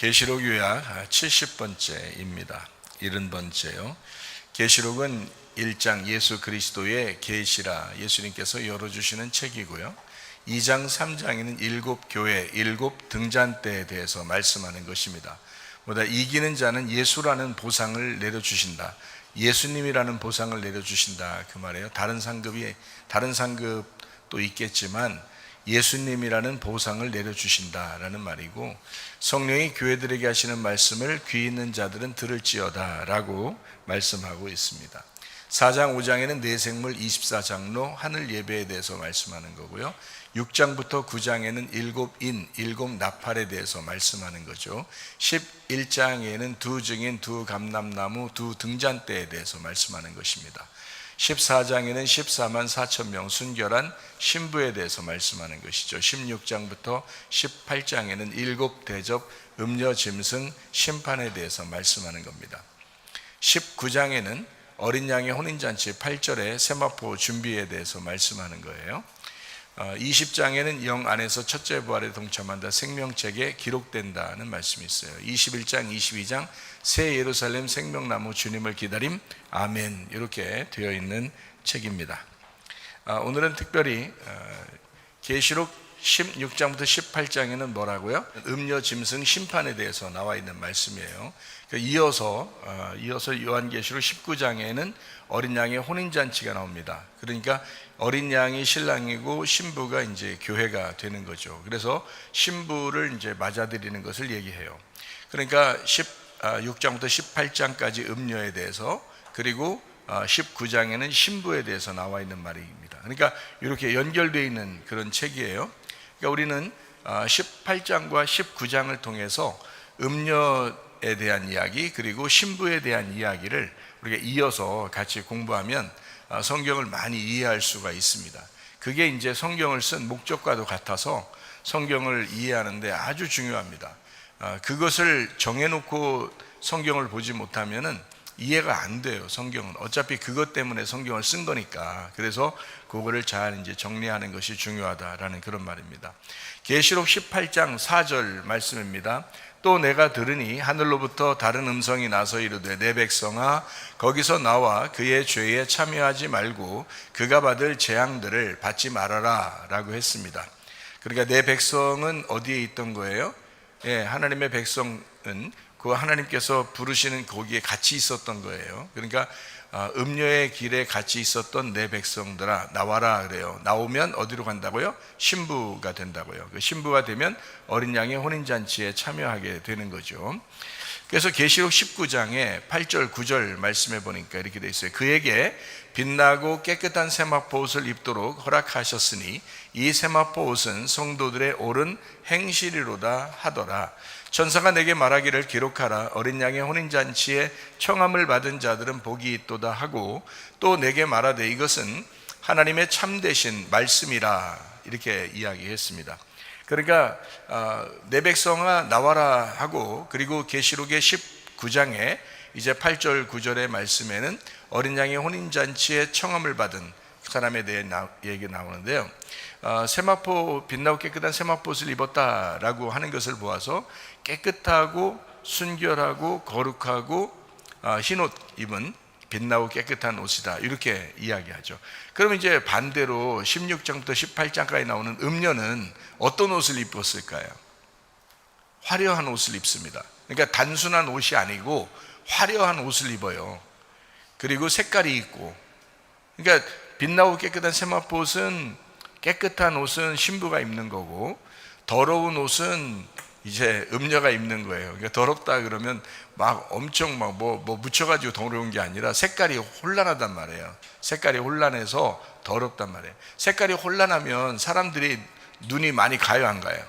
계시록 요약 70번째입니다. 70번째요. 계시록은 1장 예수 그리스도의 계시라 예수님께서 열어주시는 책이고요. 2장 3장에는 7교회 7등잔대에 대해서 말씀하는 것입니다. 보다 이기는 자는 예수라는 보상을 내려주신다, 예수님이라는 보상을 내려주신다, 그 말이에요. 다른 상급도 있겠지만 예수님이라는 보상을 내려주신다라는 말이고, 성령이 교회들에게 하시는 말씀을 귀 있는 자들은 들을지어다 라고 말씀하고 있습니다. 4장 5장에는 내생물 24장로 하늘 예배에 대해서 말씀하는 거고요. 6장부터 9장에는 7인 7나팔에 대해서 말씀하는 거죠. 11장에는 두 증인 두 감람나무 두 등잔대에 대해서 말씀하는 것입니다. 14장에는 14만 4천 명 순결한 신부에 대해서 말씀하는 것이죠. 16장부터 18장에는 7대접 음녀 짐승 심판에 대해서 말씀하는 겁니다. 19장에는 어린 양의 혼인잔치 8절에 세마포 준비에 대해서 말씀하는 거예요. 20장에는 영 안에서 첫째 부활에 동참한다, 생명책에 기록된다는 말씀이 있어요. 21장 22장 새 예루살렘 생명나무 주님을 기다림 아멘, 이렇게 되어 있는 책입니다. 오늘은 특별히 계시록 16장부터 18장에는 뭐라고요? 음녀 짐승 심판에 대해서 나와 있는 말씀이에요. 이어서 요한계시록 19장에는 어린 양의 혼인잔치가 나옵니다. 그러니까 어린 양이 신랑이고 신부가 이제 교회가 되는 거죠. 그래서 신부를 이제 맞아들이는 것을 얘기해요. 그러니까 16장부터 18장까지 음녀에 대해서, 그리고 19장에는 신부에 대해서 나와 있는 말입니다. 그러니까 이렇게 연결되어 있는 그런 책이에요. 그러니까 우리는 18장과 19장을 통해서 음녀에 대한 이야기, 그리고 신부에 대한 이야기를 우리가 이어서 같이 공부하면 성경을 많이 이해할 수가 있습니다. 그게 이제 성경을 쓴 목적과도 같아서 성경을 이해하는데 아주 중요합니다. 그것을 정해놓고 성경을 보지 못하면은 이해가 안 돼요. 성경은 어차피 그것 때문에 성경을 쓴 거니까. 그래서 그거를 잘 이제 정리하는 것이 중요하다라는 그런 말입니다. 계시록 18장 4절 말씀입니다. 또 내가 들으니 하늘로부터 다른 음성이 나서 이르되 내 백성아 거기서 나와 그의 죄에 참여하지 말고 그가 받을 재앙들을 받지 말아라 라고 했습니다. 그러니까 내 백성은 어디에 있던 거예요? 하나님의 백성은 그 하나님께서 부르시는 거기에 같이 있었던 거예요. 그러니까 음녀의 길에 같이 있었던 내 백성들아 나와라 그래요. 나오면 어디로 간다고요? 신부가 된다고요. 그 신부가 되면 어린 양의 혼인잔치에 참여하게 되는 거죠. 그래서 계시록 19장에 8절 9절 말씀해 보니까 이렇게 돼 있어요. 그에게 빛나고 깨끗한 세마포 옷을 입도록 허락하셨으니 이 세마포 옷은 성도들의 옳은 행실이로다 하더라. 천사가 내게 말하기를 기록하라. 어린 양의 혼인잔치에 청함을 받은 자들은 복이 있도다 하고, 또 내게 말하되 이것은 하나님의 참되신 말씀이라, 이렇게 이야기했습니다. 그러니까 내 백성아 나와라 하고, 그리고 계시록의 19장에 이제 8절 9절의 말씀에는 어린 양의 혼인잔치에 청함을 받은 사람에 대해 얘기 나오는데요. 세마포, 빛나고 깨끗한 세마포 옷을 입었다라고 하는 것을 보아서 깨끗하고 순결하고 거룩하고 흰옷 입은 빛나고 깨끗한 옷이다, 이렇게 이야기하죠. 그럼 이제 반대로 16장부터 18장까지 나오는 음녀는 어떤 옷을 입었을까요? 화려한 옷을 입습니다. 그러니까 단순한 옷이 아니고 화려한 옷을 입어요. 그리고 색깔이 있고, 그러니까 빛나고 깨끗한 세마포 옷은, 깨끗한 옷은 신부가 입는 거고, 더러운 옷은 이제 음녀가 입는 거예요. 그러니까 더럽다 그러면 막 엄청 막 뭐 묻혀가지고 더러운 게 아니라 색깔이 혼란하단 말이에요. 색깔이 혼란해서 더럽단 말이에요. 색깔이 혼란하면 사람들이 눈이 많이 가요, 안 가요?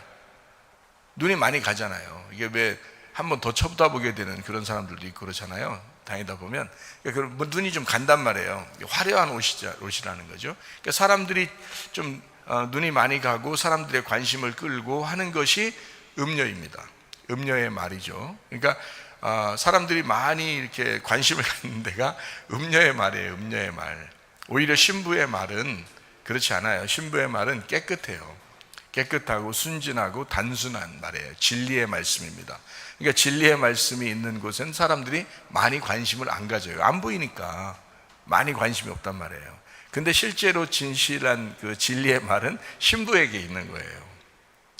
눈이 많이 가잖아요. 이게 왜 한번 더 쳐다보게 되는 그런 사람들도 있고 그렇잖아요. 다니다 보면 그러니까 눈이 좀 간단 말이에요. 화려한 옷이라는 거죠. 그러니까 사람들이 좀 눈이 많이 가고 사람들의 관심을 끌고 하는 것이 음녀입니다. 음녀의 말이죠. 그러니까 사람들이 많이 이렇게 관심을 갖는 데가 음녀의 말이에요. 음녀의 말. 오히려 신부의 말은 그렇지 않아요. 신부의 말은 깨끗해요. 깨끗하고 순진하고 단순한 말이에요. 진리의 말씀입니다. 그러니까 진리의 말씀이 있는 곳은 사람들이 많이 관심을 안 가져요. 안 보이니까 많이 관심이 없단 말이에요. 근데 실제로 진실한 그 진리의 말은 신부에게 있는 거예요.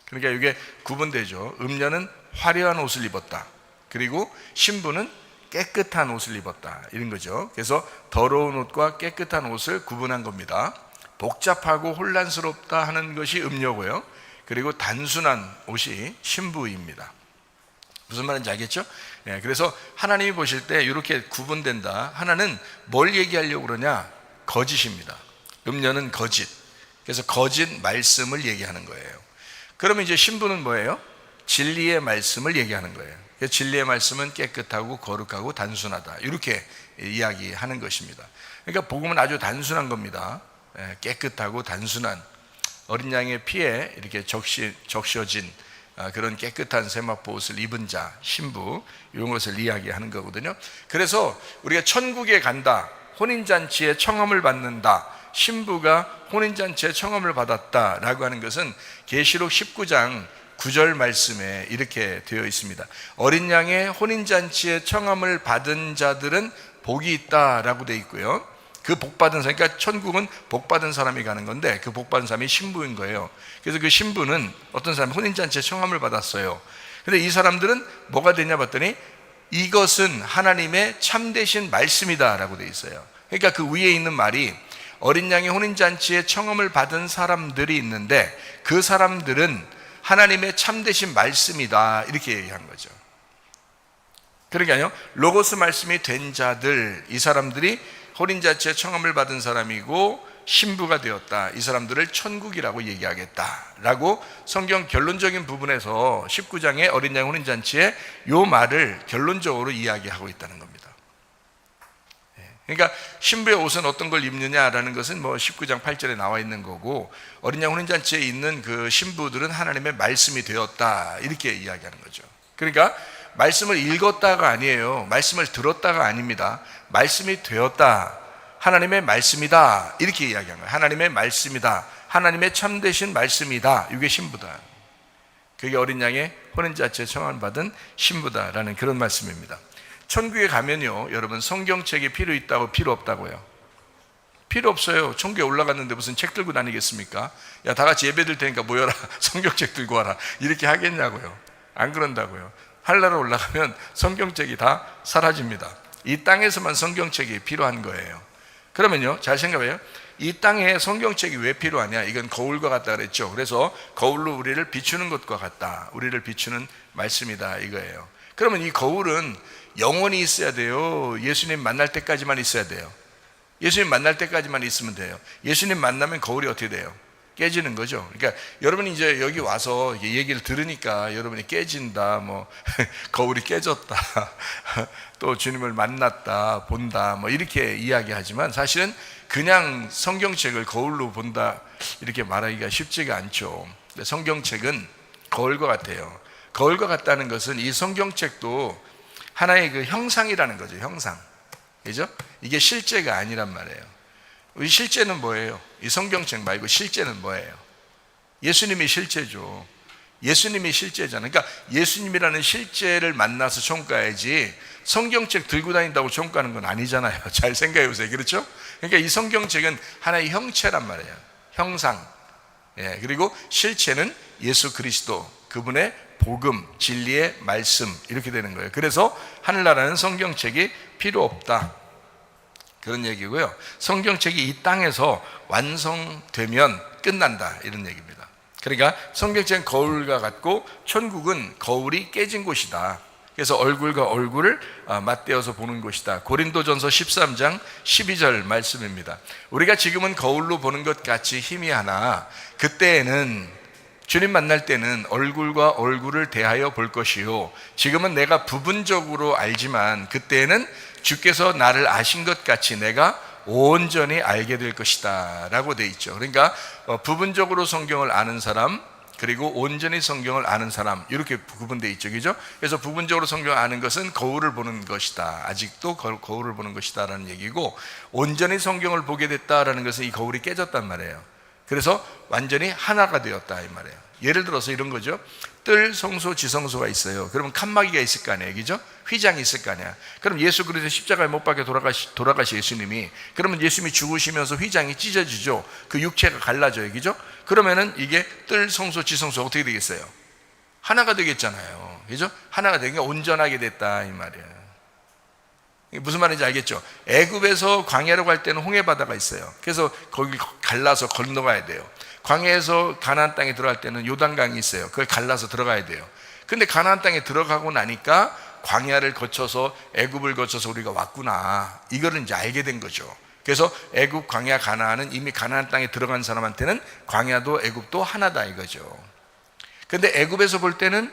그러니까 이게 구분되죠. 음녀는 화려한 옷을 입었다. 그리고 신부는 깨끗한 옷을 입었다. 이런 거죠. 그래서 더러운 옷과 깨끗한 옷을 구분한 겁니다. 복잡하고 혼란스럽다 하는 것이 음녀고요. 그리고 단순한 옷이 신부입니다. 무슨 말인지 알겠죠? 그래서 하나님이 보실 때 이렇게 구분된다. 하나는 뭘 얘기하려고 그러냐? 거짓입니다. 음녀는 거짓. 그래서 거짓 말씀을 얘기하는 거예요. 그러면 이제 신부는 뭐예요? 진리의 말씀을 얘기하는 거예요. 그래서 진리의 말씀은 깨끗하고 거룩하고 단순하다. 이렇게 이야기하는 것입니다. 그러니까 복음은 아주 단순한 겁니다. 깨끗하고 단순한 어린 양의 피에 이렇게 적셔진 그런 깨끗한 세마포 옷을 입은 자, 신부, 이런 것을 이야기하는 거거든요. 그래서 우리가 천국에 간다, 혼인잔치에 청함을 받는다, 신부가 혼인잔치에 청함을 받았다라고 하는 것은 계시록 19장 9절 말씀에 이렇게 되어 있습니다. 어린 양의 혼인잔치에 청함을 받은 자들은 복이 있다라고 되어 있고요. 그 복받은 사람, 그러니까 천국은 복받은 사람이 가는 건데 그 복받은 사람이 신부인 거예요. 그래서 그 신부는 어떤 사람이 혼인잔치에 청함을 받았어요. 근데 이 사람들은 뭐가 되냐 봤더니 이것은 하나님의 참되신 말씀이다 라고 되어 있어요. 그러니까 그 위에 있는 말이 어린 양의 혼인잔치에 청함을 받은 사람들이 있는데 그 사람들은 하나님의 참되신 말씀이다 이렇게 얘기한 거죠. 그러니까요, 로고스 말씀이 된 자들, 이 사람들이 혼인잔치에 청함을 받은 사람이고 신부가 되었다. 이 사람들을 천국이라고 얘기하겠다라고 성경 결론적인 부분에서 19장의 어린 양 혼인잔치에 이 말을 결론적으로 이야기하고 있다는 겁니다. 그러니까 신부의 옷은 어떤 걸 입느냐라는 것은 뭐 19장 8절에 나와 있는 거고, 어린 양 혼인잔치에 있는 그 신부들은 하나님의 말씀이 되었다 이렇게 이야기하는 거죠. 그러니까 말씀을 읽었다가 아니에요. 말씀을 들었다가 아닙니다. 말씀이 되었다. 하나님의 말씀이다. 이렇게 이야기한 거예요. 하나님의 말씀이다. 하나님의 참되신 말씀이다. 이게 신부다. 그게 어린 양의 혼인잔치에 청함받은 신부다라는 그런 말씀입니다. 천국에 가면요, 여러분 성경책이 필요 있다고 필요 없다고요? 필요 없어요. 천국에 올라갔는데 무슨 책 들고 다니겠습니까? 야, 다 같이 예배 드릴 테니까 모여라. 성경책 들고 와라. 이렇게 하겠냐고요? 안 그런다고요. 하늘나라 올라가면 성경책이 다 사라집니다. 이 땅에서만 성경책이 필요한 거예요. 그러면요, 잘 생각해요. 이 땅에 성경책이 왜 필요하냐? 이건 거울과 같다 그랬죠. 그래서 거울로 우리를 비추는 것과 같다. 우리를 비추는 말씀이다 이거예요. 그러면 이 거울은 영원히 있어야 돼요? 예수님 만날 때까지만 있어야 돼요? 예수님 만날 때까지만 있으면 돼요. 예수님 만나면 거울이 어떻게 돼요? 깨지는 거죠. 그러니까 여러분이 이제 여기 와서 얘기를 들으니까 여러분이 깨진다, 뭐 거울이 깨졌다, 또 주님을 만났다, 본다, 뭐 이렇게 이야기하지만 사실은 그냥 성경책을 거울로 본다 이렇게 말하기가 쉽지가 않죠. 성경책은 거울과 같아요. 거울과 같다는 것은 이 성경책도 하나의 그 형상이라는 거죠. 형상, 그죠? 이게 실제가 아니란 말이에요. 이 실제는 뭐예요? 이 성경책 말고 실제는 뭐예요? 예수님이 실제죠. 예수님이 실제잖아요. 그러니까 예수님이라는 실제를 만나서 총가야지 성경책 들고 다닌다고 총가는 건 아니잖아요. 잘 생각해 보세요. 그렇죠? 그러니까 이 성경책은 하나의 형체란 말이에요. 형상. 그리고 실체는 예수 그리스도, 그분의 복음, 진리의 말씀 이렇게 되는 거예요. 그래서 하늘나라는 성경책이 필요 없다. 그런 얘기고요. 성경책이 이 땅에서 완성되면 끝난다 이런 얘기입니다. 그러니까 성경책은 거울과 같고 천국은 거울이 깨진 곳이다. 그래서 얼굴과 얼굴을 맞대어서 보는 곳이다. 고린도전서 13장 12절 말씀입니다. 우리가 지금은 거울로 보는 것 같이 희미하나 그때에는, 주님 만날 때는 얼굴과 얼굴을 대하여 볼 것이요, 지금은 내가 부분적으로 알지만 그때에는 주께서 나를 아신 것 같이 내가 온전히 알게 될 것이다 라고 돼 있죠. 그러니까 부분적으로 성경을 아는 사람, 그리고 온전히 성경을 아는 사람, 이렇게 구분되어 있죠. 그죠? 그래서 부분적으로 성경을 아는 것은 거울을 보는 것이다. 아직도 거울을 보는 것이다 라는 얘기고, 온전히 성경을 보게 됐다라는 것은 이 거울이 깨졌단 말이에요. 그래서 완전히 하나가 되었다 이 말이에요. 예를 들어서 이런 거죠. 뜰 성소 지성소가 있어요. 그러면 칸막이가 있을 거 아니에요, 그죠? 휘장이 있을 거 아니야. 그럼 예수 그리스도 십자가에 못 박혀 돌아가시 예수님이, 그러면 예수님이 죽으시면서 휘장이 찢어지죠. 그 육체가 갈라져요, 그죠? 그러면은 이게 뜰 성소 지성소 어떻게 되겠어요? 하나가 되겠잖아요, 그죠? 하나가 되는 게 온전하게 됐다 이 말이에요. 무슨 말인지 알겠죠? 애굽에서 광야로 갈 때는 홍해 바다가 있어요. 그래서 거기 갈라서 건너가야 돼요. 광야에서 가나안 땅에 들어갈 때는 요단강이 있어요. 그걸 갈라서 들어가야 돼요. 근데 가나안 땅에 들어가고 나니까 광야를 거쳐서 애굽을 거쳐서 우리가 왔구나, 이거를 이제 알게 된 거죠. 그래서 애굽, 광야, 가나안은 이미 가나안 땅에 들어간 사람한테는 광야도 애굽도 하나다 이거죠. 근데 애굽에서 볼 때는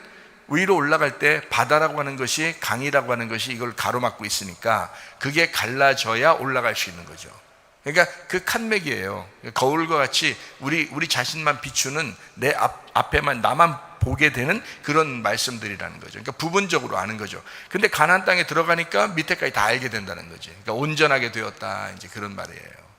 위로 올라갈 때 바다라고 하는 것이, 강이라고 하는 것이 이걸 가로막고 있으니까 그게 갈라져야 올라갈 수 있는 거죠. 그러니까 그 칸맥이에요. 거울과 같이 우리 자신만 비추는, 내 앞에만 나만 보게 되는 그런 말씀들이라는 거죠. 그러니까 부분적으로 아는 거죠. 근데 가나안 땅에 들어가니까 밑에까지 다 알게 된다는 거지. 그러니까 온전하게 되었다, 이제 그런 말이에요.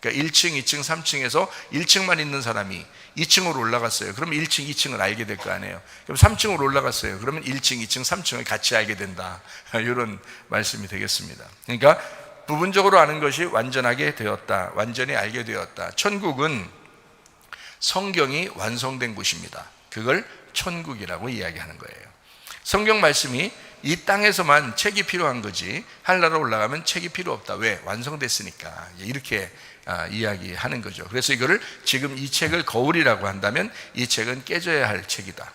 그러니까 1층, 2층, 3층에서 1층만 있는 사람이 2층으로 올라갔어요. 그러면 1층, 2층을 알게 될 거 아니에요. 그럼 3층으로 올라갔어요. 그러면 1층, 2층, 3층을 같이 알게 된다, 이런 말씀이 되겠습니다. 그러니까 부분적으로 아는 것이 완전하게 되었다, 완전히 알게 되었다. 천국은 성경이 완성된 곳입니다. 그걸 천국이라고 이야기하는 거예요. 성경 말씀이 이 땅에서만 책이 필요한 거지 하늘나라로 올라가면 책이 필요 없다. 왜? 완성됐으니까. 이렇게 이야기하는 거죠. 그래서 이거를, 지금 이 책을 거울이라고 한다면 이 책은 깨져야 할 책이다.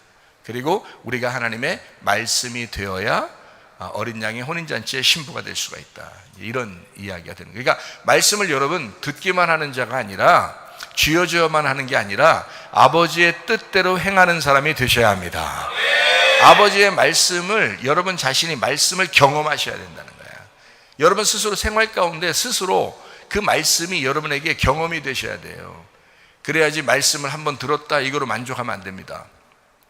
그리고 우리가 하나님의 말씀이 되어야 어린 양의 혼인잔치의 신부가 될 수가 있다, 이런 이야기가 되는 거예요. 그러니까 말씀을 여러분 듣기만 하는 자가 아니라, 쥐어줘야만 하는 게 아니라 아버지의 뜻대로 행하는 사람이 되셔야 합니다. 아버지의 말씀을, 여러분 자신이 말씀을 경험하셔야 된다는 거예요. 여러분 스스로 생활 가운데 스스로 그 말씀이 여러분에게 경험이 되셔야 돼요. 그래야지 말씀을 한번 들었다 이거로 만족하면 안 됩니다.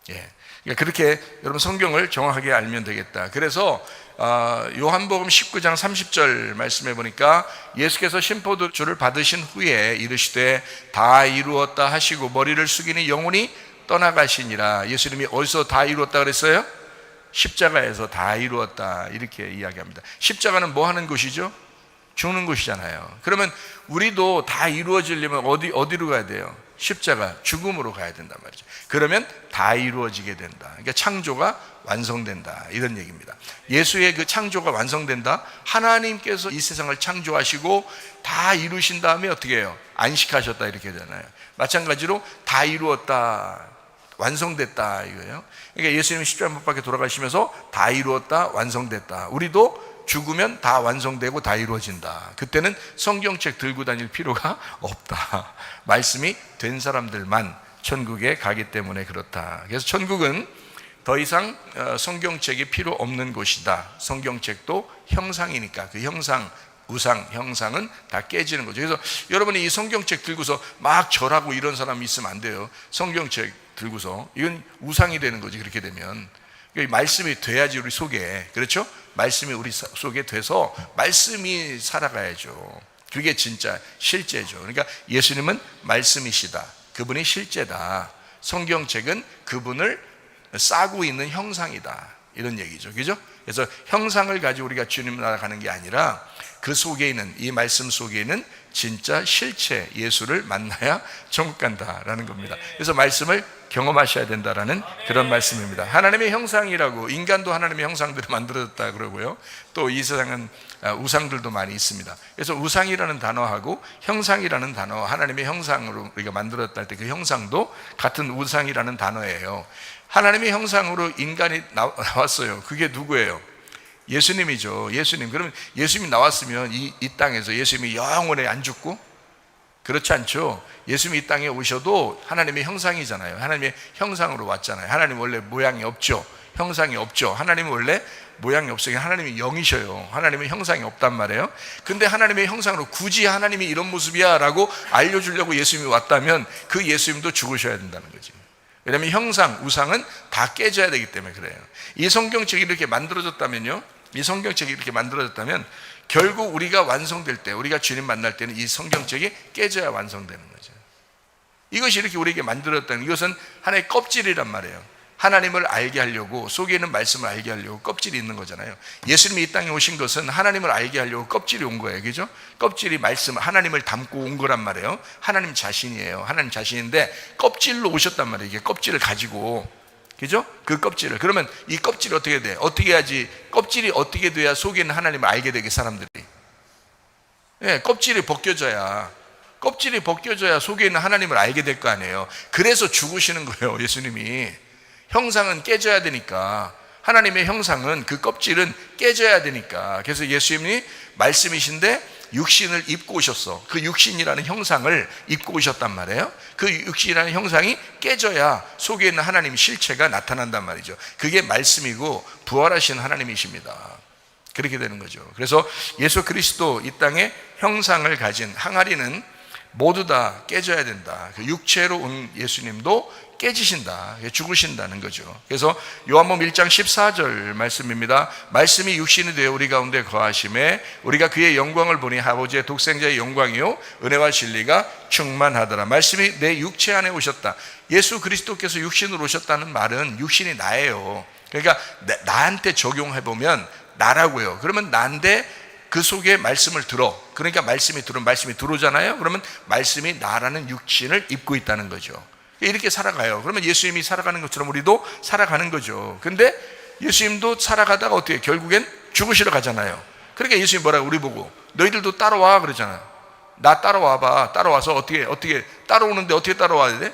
그러니까 그렇게 여러분 성경을 정확하게 알면 되겠다. 그래서 요한복음 19장 30절 말씀해 보니까 예수께서 심포도주를 받으신 후에 이르시되 다 이루었다 하시고 머리를 숙이니 영혼이 떠나가시니라. 예수님이 어디서 다 이루었다 그랬어요? 십자가에서 다 이루었다, 이렇게 이야기합니다. 십자가는 뭐 하는 곳이죠? 죽는 곳이잖아요. 그러면 우리도 다 이루어지려면 어디로 가야 돼요? 십자가, 죽음으로 가야 된단 말이죠. 그러면 다 이루어지게 된다. 그러니까 창조가 완성된다, 이런 얘기입니다. 예수의 그 창조가 완성된다. 하나님께서 이 세상을 창조하시고 다 이루신 다음에 어떻게 해요? 안식하셨다, 이렇게 되잖아요. 마찬가지로 다 이루었다, 완성됐다, 이거예요. 그러니까 예수님이 십자가 못 박혀 돌아가시면서 다 이루었다, 완성됐다. 우리도 죽으면 다 완성되고 다 이루어진다. 그때는 성경책 들고 다닐 필요가 없다. 말씀이 된 사람들만 천국에 가기 때문에 그렇다. 그래서 천국은 더 이상 성경책이 필요 없는 곳이다. 성경책도 형상이니까 그 형상, 우상, 형상은 다 깨지는 거죠. 그래서 여러분이 이 성경책 들고서 막 절하고 이런 사람이 있으면 안 돼요. 성경책 들고서. 이건 우상이 되는 거지, 그렇게 되면. 말씀이 돼야지 우리 속에, 그렇죠? 말씀이 우리 속에 돼서 말씀이 살아가야죠. 그게 진짜 실제죠. 그러니까 예수님은 말씀이시다, 그분이 실제다. 성경책은 그분을 싸고 있는 형상이다, 이런 얘기죠. 그죠? 그래서 형상을 가지고 우리가 주님 나라 가는 게 아니라 그 속에 있는, 이 말씀 속에 있는 진짜 실체 예수를 만나야 천국 간다라는 겁니다. 그래서 말씀을 경험하셔야 된다라는 그런 말씀입니다. 하나님의 형상이라고, 인간도 하나님의 형상대로 만들어졌다 그러고요. 또 이 세상은 우상들도 많이 있습니다. 그래서 우상이라는 단어하고 형상이라는 단어, 하나님의 형상으로 우리가 만들었다 할 때 그 형상도 같은 우상이라는 단어예요. 하나님의 형상으로 인간이 나왔어요. 그게 누구예요? 예수님이죠. 예수님. 그러면 예수님이 나왔으면 이 땅에서 예수님이 영원히 안 죽고? 그렇지 않죠. 예수님이 이 땅에 오셔도 하나님의 형상이잖아요. 하나님의 형상으로 왔잖아요. 하나님 원래 모양이 없죠. 형상이 없죠. 하나님은 원래 모양이 없어요. 하나님이 영이셔요. 하나님의 형상이 없단 말이에요. 근데 하나님의 형상으로 굳이 하나님이 이런 모습이야 라고 알려주려고 예수님이 왔다면 그 예수님도 죽으셔야 된다는 거지. 왜냐하면 형상, 우상은 다 깨져야 되기 때문에 그래요. 이 성경책이 이렇게 만들어졌다면요, 이 성경책이 이렇게 만들어졌다면 결국 우리가 완성될 때, 우리가 주님 만날 때는 이 성경책이 깨져야 완성되는 거죠. 이것이 이렇게 우리에게 만들었다는, 이것은 하나의 껍질이란 말이에요. 하나님을 알게 하려고, 속에 있는 말씀을 알게 하려고 껍질이 있는 거잖아요. 예수님이 이 땅에 오신 것은 하나님을 알게 하려고 껍질이 온 거예요. 그죠? 껍질이 말씀, 하나님을 담고 온 거란 말이에요. 하나님 자신이에요. 하나님 자신인데 껍질로 오셨단 말이에요. 이게 껍질을 가지고, 그죠? 그 껍질을. 그러면 이 껍질이 어떻게 돼? 어떻게 해야지, 껍질이 어떻게 돼야 속에 있는 하나님을 알게 되게, 사람들이? 예, 껍질이 벗겨져야 속에 있는 하나님을 알게 될 거 아니에요. 그래서 죽으시는 거예요, 예수님이. 형상은 깨져야 되니까, 하나님의 형상은, 그 껍질은 깨져야 되니까. 그래서 예수님이 말씀이신데 육신을 입고 오셨어. 그 육신이라는 형상을 입고 오셨단 말이에요. 그 육신이라는 형상이 깨져야 속에 있는 하나님의 실체가 나타난단 말이죠. 그게 말씀이고 부활하신 하나님이십니다. 그렇게 되는 거죠. 그래서 예수 그리스도 이 땅에 형상을 가진 항아리는 모두 다 깨져야 된다. 그 육체로 온 예수님도 깨지신다, 죽으신다는 거죠. 그래서 요한복음 1장 14절 말씀입니다. 말씀이 육신이 되어 우리 가운데 거하심에 우리가 그의 영광을 보니 아버지의 독생자의 영광이요 은혜와 진리가 충만하더라. 말씀이 내 육체 안에 오셨다. 예수 그리스도께서 육신으로 오셨다는 말은 육신이 나예요. 그러니까 나한테 적용해보면 나라고요. 그러면 나인데 그 속에 말씀을 들어. 그러니까 말씀이 들어오잖아요. 그러면 말씀이 나라는 육신을 입고 있다는 거죠. 이렇게 살아가요. 그러면 예수님이 살아가는 것처럼 우리도 살아가는 거죠. 근데 예수님도 살아가다가 어떻게, 결국엔 죽으시러 가잖아요. 그러니까 예수님 뭐라고 우리 보고, 너희들도 따라와 그러잖아요. 나 따라와봐. 따라와서 어떻게 따라오는데 어떻게 따라와야 돼?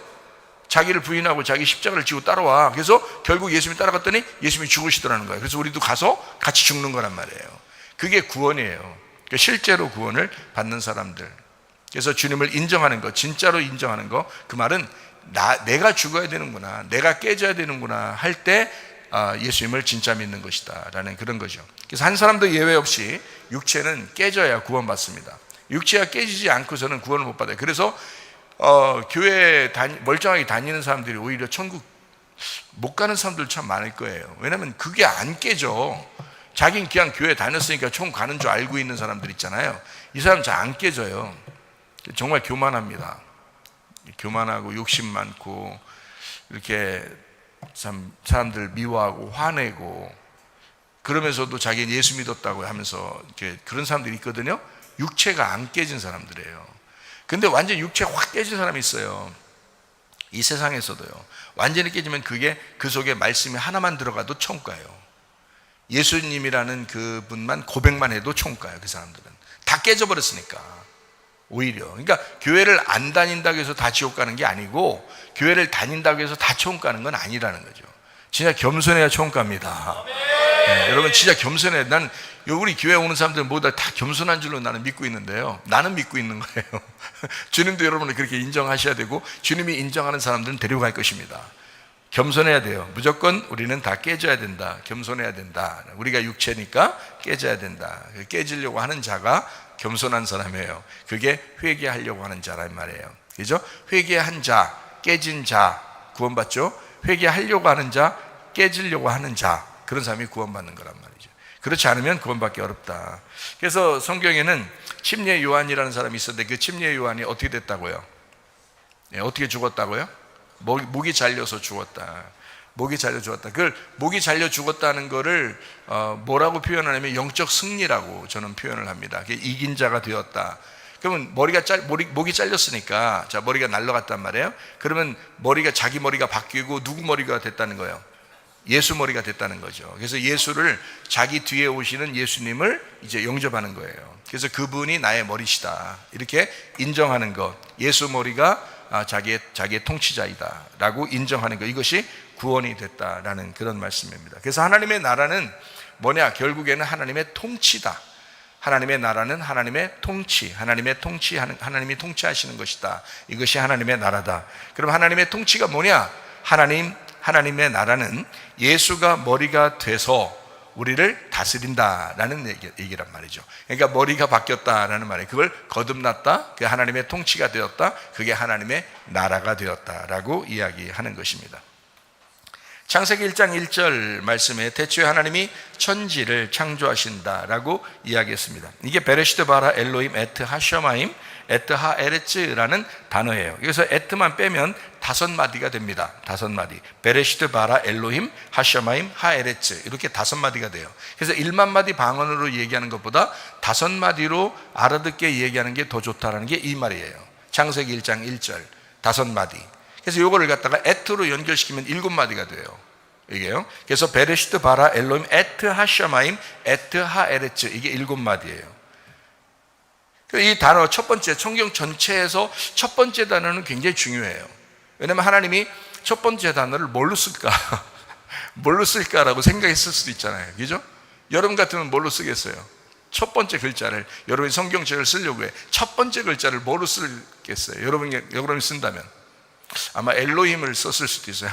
자기를 부인하고 자기 십자가를 지고 따라와. 그래서 결국 예수님이 따라갔더니 예수님이 죽으시더라는 거예요. 그래서 우리도 가서 같이 죽는 거란 말이에요. 그게 구원이에요. 그러니까 실제로 구원을 받는 사람들. 그래서 주님을 인정하는 것, 진짜로 인정하는 것, 그 말은 내가 죽어야 되는구나, 내가 깨져야 되는구나 할 때 예수님을 진짜 믿는 것이다 라는 그런 거죠. 그래서 한 사람도 예외 없이 육체는 깨져야 구원받습니다. 육체가 깨지지 않고서는 구원을 못 받아요. 그래서 교회 멀쩡하게 다니는 사람들이 오히려 천국 못 가는 사람들 참 많을 거예요. 왜냐하면 그게 안 깨져. 자긴 그냥 교회 다녔으니까 천국 가는 줄 알고 있는 사람들 있잖아요. 이 사람 잘 안 깨져요. 정말 교만합니다. 교만하고 욕심 많고 이렇게 참 사람들 미워하고 화내고, 그러면서도 자기는 예수 믿었다고 하면서 이렇게 그런 사람들이 있거든요. 육체가 안 깨진 사람들이에요. 근데 완전 육체가 확 깨진 사람이 있어요. 이 세상에서도요. 완전히 깨지면 그게 그 속에 말씀이 하나만 들어가도 천국 가요. 예수님이라는 그분만 고백만 해도 천국 가요. 그 사람들은 다 깨져버렸으니까. 오히려, 그러니까 교회를 안 다닌다고 해서 다 지옥 가는 게 아니고, 교회를 다닌다고 해서 다 천국 가는 건 아니라는 거죠. 진짜 겸손해야 천국 갑니다. 네, 여러분 진짜 겸손해야. 난 우리 교회 오는 사람들은 모두 다 겸손한 줄로 나는 믿고 있는데요. 나는 믿고 있는 거예요. 주님도 여러분을 그렇게 인정하셔야 되고, 주님이 인정하는 사람들은 데려갈 것입니다. 겸손해야 돼요. 무조건 우리는 다 깨져야 된다. 겸손해야 된다. 우리가 육체니까 깨져야 된다. 깨지려고 하는 자가 겸손한 사람이에요. 그게 회개하려고 하는 자란 말이에요. 그죠? 회개한 자, 깨진 자 구원받죠? 회개하려고 하는 자, 깨지려고 하는 자, 그런 사람이 구원받는 거란 말이죠. 그렇지 않으면 구원받기 어렵다. 그래서 성경에는 침례 요한이라는 사람이 있었는데, 그 침례 요한이 어떻게 됐다고요? 네, 어떻게 죽었다고요? 목이 잘려서 죽었다. 목이 잘려 죽었다. 그걸 목이 잘려 죽었다는 거를 뭐라고 표현하냐면 영적 승리라고 저는 표현을 합니다. 이긴 자가 되었다. 그러면 목이 잘렸으니까, 자, 머리가 날아갔단 말이에요. 그러면 자기 머리가 바뀌고 누구 머리가 됐다는 거예요? 예수 머리가 됐다는 거죠. 그래서 예수를, 자기 뒤에 오시는 예수님을 이제 영접하는 거예요. 그래서 그분이 나의 머리시다, 이렇게 인정하는 것. 예수 머리가 자기의 통치자이다 라고 인정하는 것, 이것이 구원이 됐다라는 그런 말씀입니다. 그래서 하나님의 나라는 뭐냐? 결국에는 하나님의 통치다. 하나님의 나라는 하나님의 통치, 하나님이 통치하시는 것이다. 이것이 하나님의 나라다. 그럼 하나님의 통치가 뭐냐? 하나님의 나라는 예수가 머리가 돼서 우리를 다스린다라는 얘기란 말이죠. 그러니까 머리가 바뀌었다라는 말이에요. 그걸 거듭났다, 그게 하나님의 통치가 되었다, 그게 하나님의 나라가 되었다라고 이야기하는 것입니다. 창세기 1장 1절 말씀에 태초에 하나님이 천지를 창조하신다라고 이야기했습니다. 이게 베레시트 바라 엘로임 에트 하셔마임 에트 하 에레츠라는 단어예요. 그래서 에트만 빼면 5마디가 됩니다. 5마디. 베레시트 바라 엘로힘 하샤마임 하 에레츠, 이렇게 5마디가 돼요. 그래서 1만 마디 방언으로 얘기하는 것보다 5마디로 알아듣게 얘기하는 게 더 좋다라는 게 이 말이에요. 창세기 1장 1절 5마디. 그래서 이거를 갖다가 에트로 연결시키면 7마디가 돼요. 이게요. 그래서 베레시트 바라 엘로힘 에트 하샤마임 에트 하 에레츠, 이게 7마디예요. 이 단어 첫 번째, 성경 전체에서 첫 번째 단어는 굉장히 중요해요. 왜냐하면 하나님이 첫 번째 단어를 뭘로 쓸까? 뭘로 쓸까라고 생각했을 수도 있잖아요. 그죠? 여러분 같으면 뭘로 쓰겠어요? 첫 번째 글자를, 여러분이 성경책을 쓰려고 해. 첫 번째 글자를 뭐로 쓰겠어요? 여러분이 쓴다면 아마 엘로힘을 썼을 수도 있어요.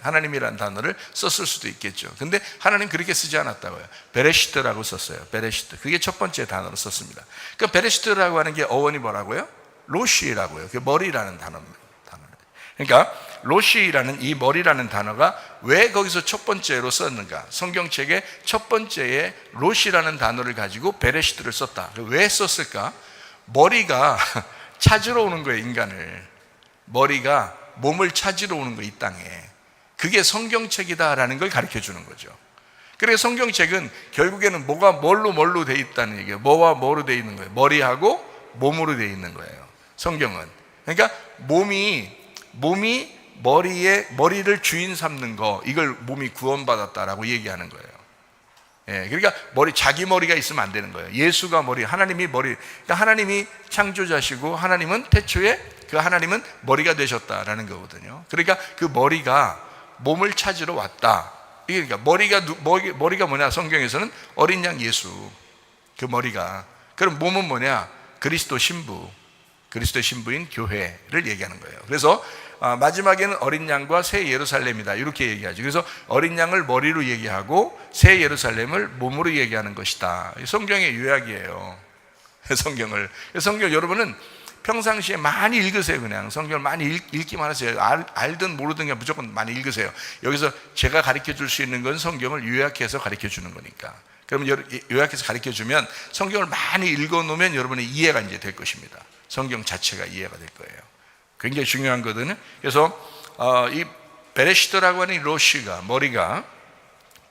하나님이라는 단어를 썼을 수도 있겠죠. 근데 하나님 그렇게 쓰지 않았다고요. 베레시트라고 썼어요. 베레시트. 그게 첫 번째 단어로 썼습니다. 그러니까 베레시트라고 하는 게 어원이 뭐라고요? 로시라고요. 그게 머리라는 단어입니다. 그러니까 로시라는 이 머리라는 단어가 왜 거기서 첫 번째로 썼는가? 성경책에 첫 번째에 로시라는 단어를 가지고 베레시트를 썼다. 왜 썼을까? 머리가 찾으러 오는 거예요, 인간을. 머리가 몸을 찾으러 오는 거예요, 이 땅에. 그게 성경책이다라는 걸 가르쳐 주는 거죠. 그래서 성경책은 결국에는 뭐가 뭘로 돼 있다는 얘기예요. 뭐와 뭐로 돼 있는 거예요? 머리하고 몸으로 돼 있는 거예요, 성경은. 그러니까 몸이 머리를 주인 삼는 거, 이걸 몸이 구원받았다라고 얘기하는 거예요. 예, 그러니까 자기 머리가 있으면 안 되는 거예요. 예수가 머리, 하나님이 머리. 그러니까 하나님이 창조자시고 하나님은 태초에 하나님은 머리가 되셨다라는 거거든요. 그러니까 그 머리가 몸을 찾으러 왔다. 이게 그러니까 머리가 뭐냐? 성경에서는 어린 양 예수, 그 머리가. 그럼 몸은 뭐냐? 그리스도의 신부인 교회를 얘기하는 거예요. 그래서 마지막에는 어린 양과 새 예루살렘이다, 이렇게 얘기하죠. 그래서 어린 양을 머리로 얘기하고 새 예루살렘을 몸으로 얘기하는 것이다. 성경의 요약이에요. 성경 여러분은 평상시에 많이 읽으세요. 그냥 성경을 많이 읽기만 하세요. 알든 모르든 그냥 무조건 많이 읽으세요. 여기서 제가 가르쳐 줄 수 있는 건 성경을 요약해서 가르쳐 주는 거니까. 그러면 요약해서 가르쳐 주면 성경을 많이 읽어 놓으면 여러분의 이해가 이제 될 것입니다. 성경 자체가 이해가 될 거예요. 굉장히 중요한 거거든요. 그래서 이 베레시트라고 하는 이 로시가, 머리가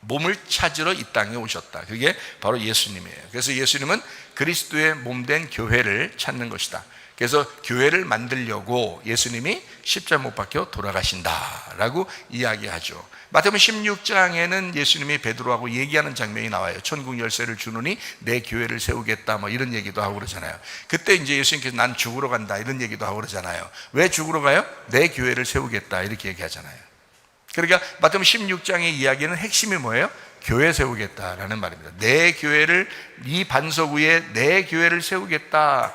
몸을 찾으러 이 땅에 오셨다. 그게 바로 예수님이에요. 그래서 예수님은 그리스도의 몸된 교회를 찾는 것이다. 그래서 교회를 만들려고 예수님이 십자가 못 박혀 돌아가신다라고 이야기하죠. 마태복음 16장에는 예수님이 베드로하고 얘기하는 장면이 나와요. 천국 열쇠를 주노니 내 교회를 세우겠다, 뭐 이런 얘기도 하고 그러잖아요. 그때 이제 예수님께서 난 죽으러 간다, 이런 얘기도 하고 그러잖아요. 왜 죽으러 가요? 내 교회를 세우겠다, 이렇게 얘기하잖아요. 그러니까 마태복음 16장의 이야기는 핵심이 뭐예요? 교회 세우겠다라는 말입니다. 내 교회를, 이 반석 위에 내 교회를 세우겠다,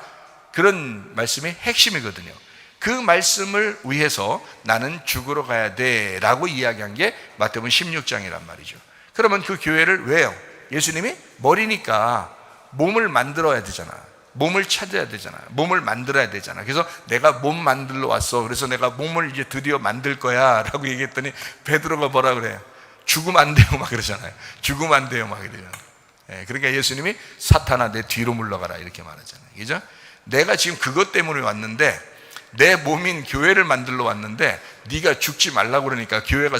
그런 말씀이 핵심이거든요. 그 말씀을 위해서 나는 죽으러 가야 돼 라고 이야기한 게 마태복음 16장이란 말이죠. 그러면 그 교회를 왜요? 예수님이 머리니까 몸을 만들어야 되잖아. 몸을 찾아야 되잖아. 몸을 만들어야 되잖아. 그래서 내가 몸 만들러 왔어. 그래서 내가 몸을 이제 드디어 만들 거야 라고 얘기했더니 베드로가 뭐라 그래요? 죽으면 안 돼요, 막 그러잖아요. 죽으면 안 돼요, 막 이래요. 그러니까 예수님이 사탄아 내 뒤로 물러가라, 이렇게 말하잖아요. 그죠? 내가 지금 그것 때문에 왔는데, 내 몸인 교회를 만들러 왔는데 네가 죽지 말라고 그러니까 교회가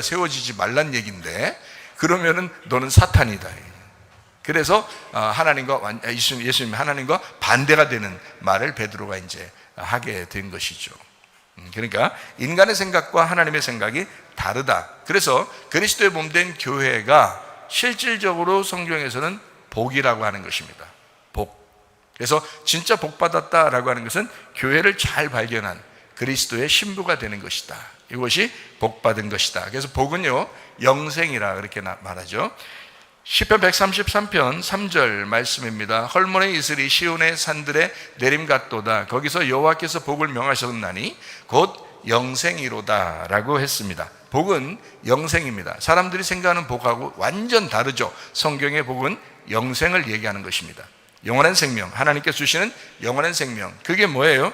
세워지지 말란 얘기인데, 그러면은 너는 사탄이다. 그래서 예수님이 하나님과 반대가 되는 말을 베드로가 이제 하게 된 것이죠. 그러니까 인간의 생각과 하나님의 생각이 다르다. 그래서 그리스도의 몸된 교회가 실질적으로 성경에서는 복이라고 하는 것입니다. 그래서 진짜 복 받았다라고 하는 것은 교회를 잘 발견한 그리스도의 신부가 되는 것이다. 이것이 복 받은 것이다. 그래서 복은요, 영생이라 그렇게 말하죠. 시편 133편 3절 말씀입니다. 헐몬의 이슬이 시온의 산들에 내림같도다. 거기서 여호와께서 복을 명하셨나니 곧 영생이로다 라고 했습니다. 복은 영생입니다. 사람들이 생각하는 복하고 완전 다르죠. 성경의 복은 영생을 얘기하는 것입니다. 영원한 생명, 하나님께서 주시는 영원한 생명, 그게 뭐예요?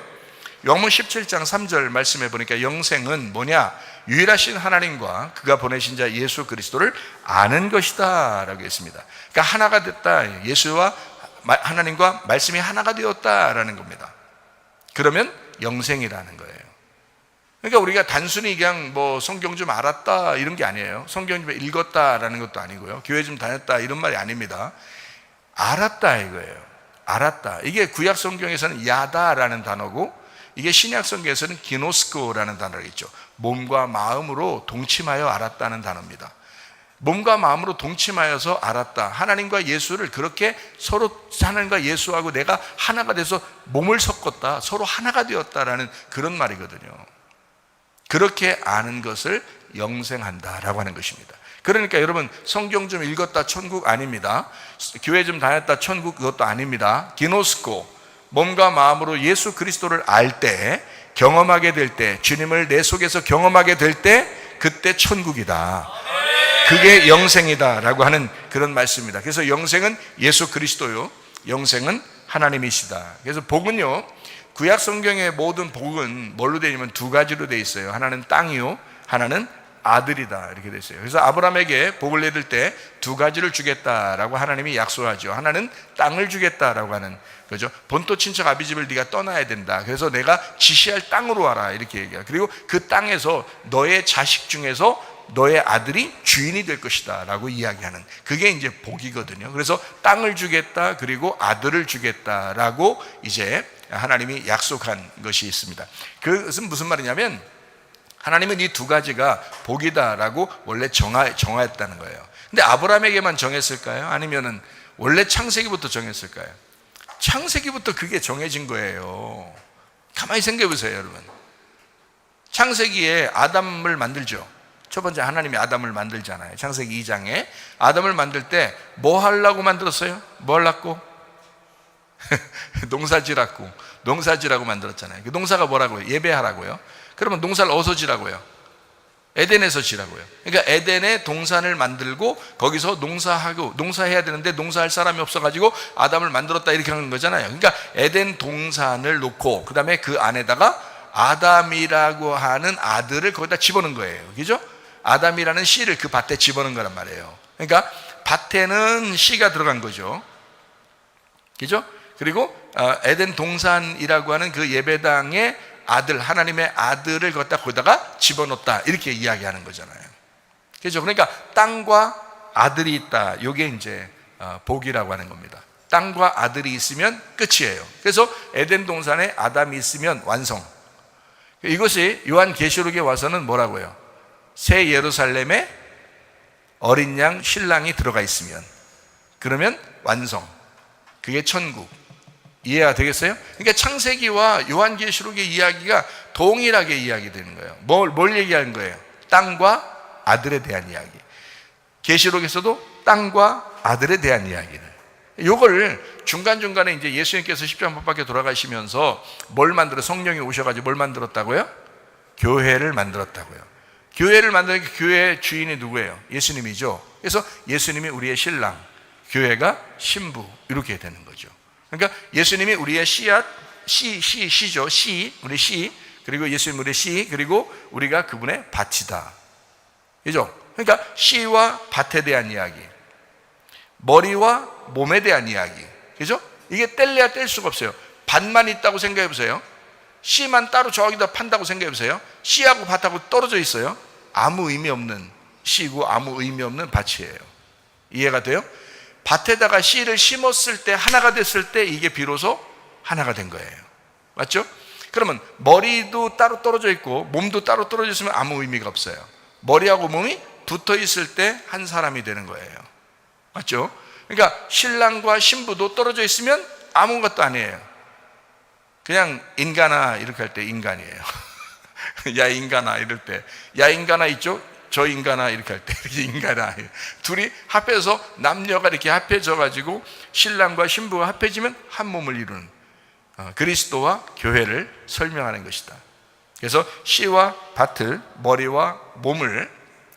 요한복음 17장 3절 말씀해 보니까 영생은 뭐냐? 유일하신 하나님과 그가 보내신 자 예수 그리스도를 아는 것이다 라고 했습니다. 그러니까 하나가 됐다, 예수와 하나님과 말씀이 하나가 되었다라는 겁니다. 그러면 영생이라는 거예요. 그러니까 우리가 단순히 그냥 뭐 성경 좀 알았다 이런 게 아니에요. 성경 좀 읽었다라는 것도 아니고요. 교회 좀 다녔다 이런 말이 아닙니다. 알았다 이거예요. 알았다. 이게 구약 성경에서는 야다라는 단어고, 이게 신약 성경에서는 기노스코라는 단어가 있죠. 몸과 마음으로 동침하여 알았다는 단어입니다. 몸과 마음으로 동침하여서 알았다. 하나님과 예수를 그렇게 서로, 하나님과 예수하고 내가 하나가 돼서 몸을 섞었다, 서로 하나가 되었다라는 그런 말이거든요. 그렇게 아는 것을 영생한다라고 하는 것입니다. 그러니까 여러분, 성경 좀 읽었다 천국 아닙니다. 교회 좀 다녔다 천국 그것도 아닙니다. 기노스코, 몸과 마음으로 예수 그리스도를 알 때, 경험하게 될 때, 주님을 내 속에서 경험하게 될 때, 그때 천국이다. 그게 영생이다라고 하는 그런 말씀입니다. 그래서 영생은 예수 그리스도요, 영생은 하나님이시다. 그래서 복은요, 구약 성경의 모든 복은 뭘로 되어 있냐면 두 가지로 되어 있어요. 하나는 땅이요, 하나는 아들이다, 이렇게 되어 있어요. 그래서 아브라함에게 복을 내릴 때 두 가지를 주겠다라고 하나님이 약속하죠. 하나는 땅을 주겠다라고 하는 거죠. 본토 친척 아비집을 네가 떠나야 된다. 그래서 내가 지시할 땅으로 와라, 이렇게 얘기해요. 그리고 그 땅에서 너의 자식 중에서 너의 아들이 주인이 될 것이다 라고 이야기하는, 그게 이제 복이거든요. 그래서 땅을 주겠다, 그리고 아들을 주겠다라고 이제 하나님이 약속한 것이 있습니다. 그것은 무슨 말이냐면, 하나님은 이 두 가지가 복이다라고 원래 정하였다는 거예요. 근데 아브라함에게만 정했을까요? 아니면은 원래 창세기부터 정했을까요? 창세기부터 그게 정해진 거예요. 가만히 생각해 보세요, 여러분. 창세기에 아담을 만들죠. 첫 번째 하나님이 아담을 만들잖아요. 창세기 2장에 아담을 만들 때 뭐 하려고 만들었어요? 뭐 하려고? 농사지라고 만들었잖아요. 그 농사가 뭐라고요? 예배하라고요. 그러면 농사를 어디서 지라고요? 에덴에서 지라고요. 그러니까 에덴에 동산을 만들고 거기서 농사해야 되는데 농사할 사람이 없어가지고 아담을 만들었다, 이렇게 하는 거잖아요. 그러니까 에덴 동산을 놓고 그 다음에 그 안에다가 아담이라고 하는 아들을 거기다 집어넣은 거예요. 그죠? 아담이라는 씨를 그 밭에 집어넣은 거란 말이에요. 그러니까 밭에는 씨가 들어간 거죠. 그죠? 그리고 에덴 동산이라고 하는 그 예배당의 아들, 하나님의 아들을 거기다가 집어넣었다, 이렇게 이야기하는 거잖아요. 그죠? 그러니까 땅과 아들이 있다, 이게 이제 복이라고 하는 겁니다. 땅과 아들이 있으면 끝이에요. 그래서 에덴 동산에 아담이 있으면 완성. 이것이 요한계시록에 와서는 뭐라고요? 새 예루살렘에 어린 양 신랑이 들어가 있으면, 그러면 완성. 그게 천국. 이해가 되겠어요? 그러니까 창세기와 요한계시록의 이야기가 동일하게 이야기되는 거예요. 뭘 얘기하는 거예요? 땅과 아들에 대한 이야기. 계시록에서도 땅과 아들에 대한 이야기를. 요걸 중간중간에 이제 예수님께서 십자가 못 박혀 돌아가시면서 뭘 만들어, 성령이 오셔가지고 뭘 만들었다고요? 교회를 만들었다고요. 교회를 만드는 교회의 주인이 누구예요? 예수님이죠. 그래서 예수님이 우리의 신랑, 교회가 신부, 이렇게 되는 거죠. 그러니까 예수님이 우리의 씨앗, 씨죠. 씨, 우리 씨, 그리고 예수님 우리의 씨, 그리고 우리가 그분의 밭이다. 그죠? 그러니까 씨와 밭에 대한 이야기, 머리와 몸에 대한 이야기. 그죠? 이게 뗄래야 뗄 수가 없어요. 밭만 있다고 생각해 보세요. 씨만 따로 저기다 판다고 생각해 보세요. 씨하고 밭하고 떨어져 있어요. 아무 의미 없는 씨고 아무 의미 없는 밭이에요. 이해가 돼요? 밭에다가 씨를 심었을 때, 하나가 됐을 때 이게 비로소 하나가 된 거예요. 맞죠? 그러면 머리도 따로 떨어져 있고 몸도 따로 떨어져 있으면 아무 의미가 없어요. 머리하고 몸이 붙어 있을 때 한 사람이 되는 거예요. 맞죠? 그러니까 신랑과 신부도 떨어져 있으면 아무것도 아니에요. 그냥 인간아 이렇게 할 때 인간이에요. 야 인간아 이럴 때, 야 인간아 있죠? 저 인간아 이렇게 할 때 인간아, 둘이 합해서 남녀가 이렇게 합해져 가지고 신랑과 신부가 합해지면 한 몸을 이루는 그리스도와 교회를 설명하는 것이다. 그래서 씨와 밭을, 머리와 몸을,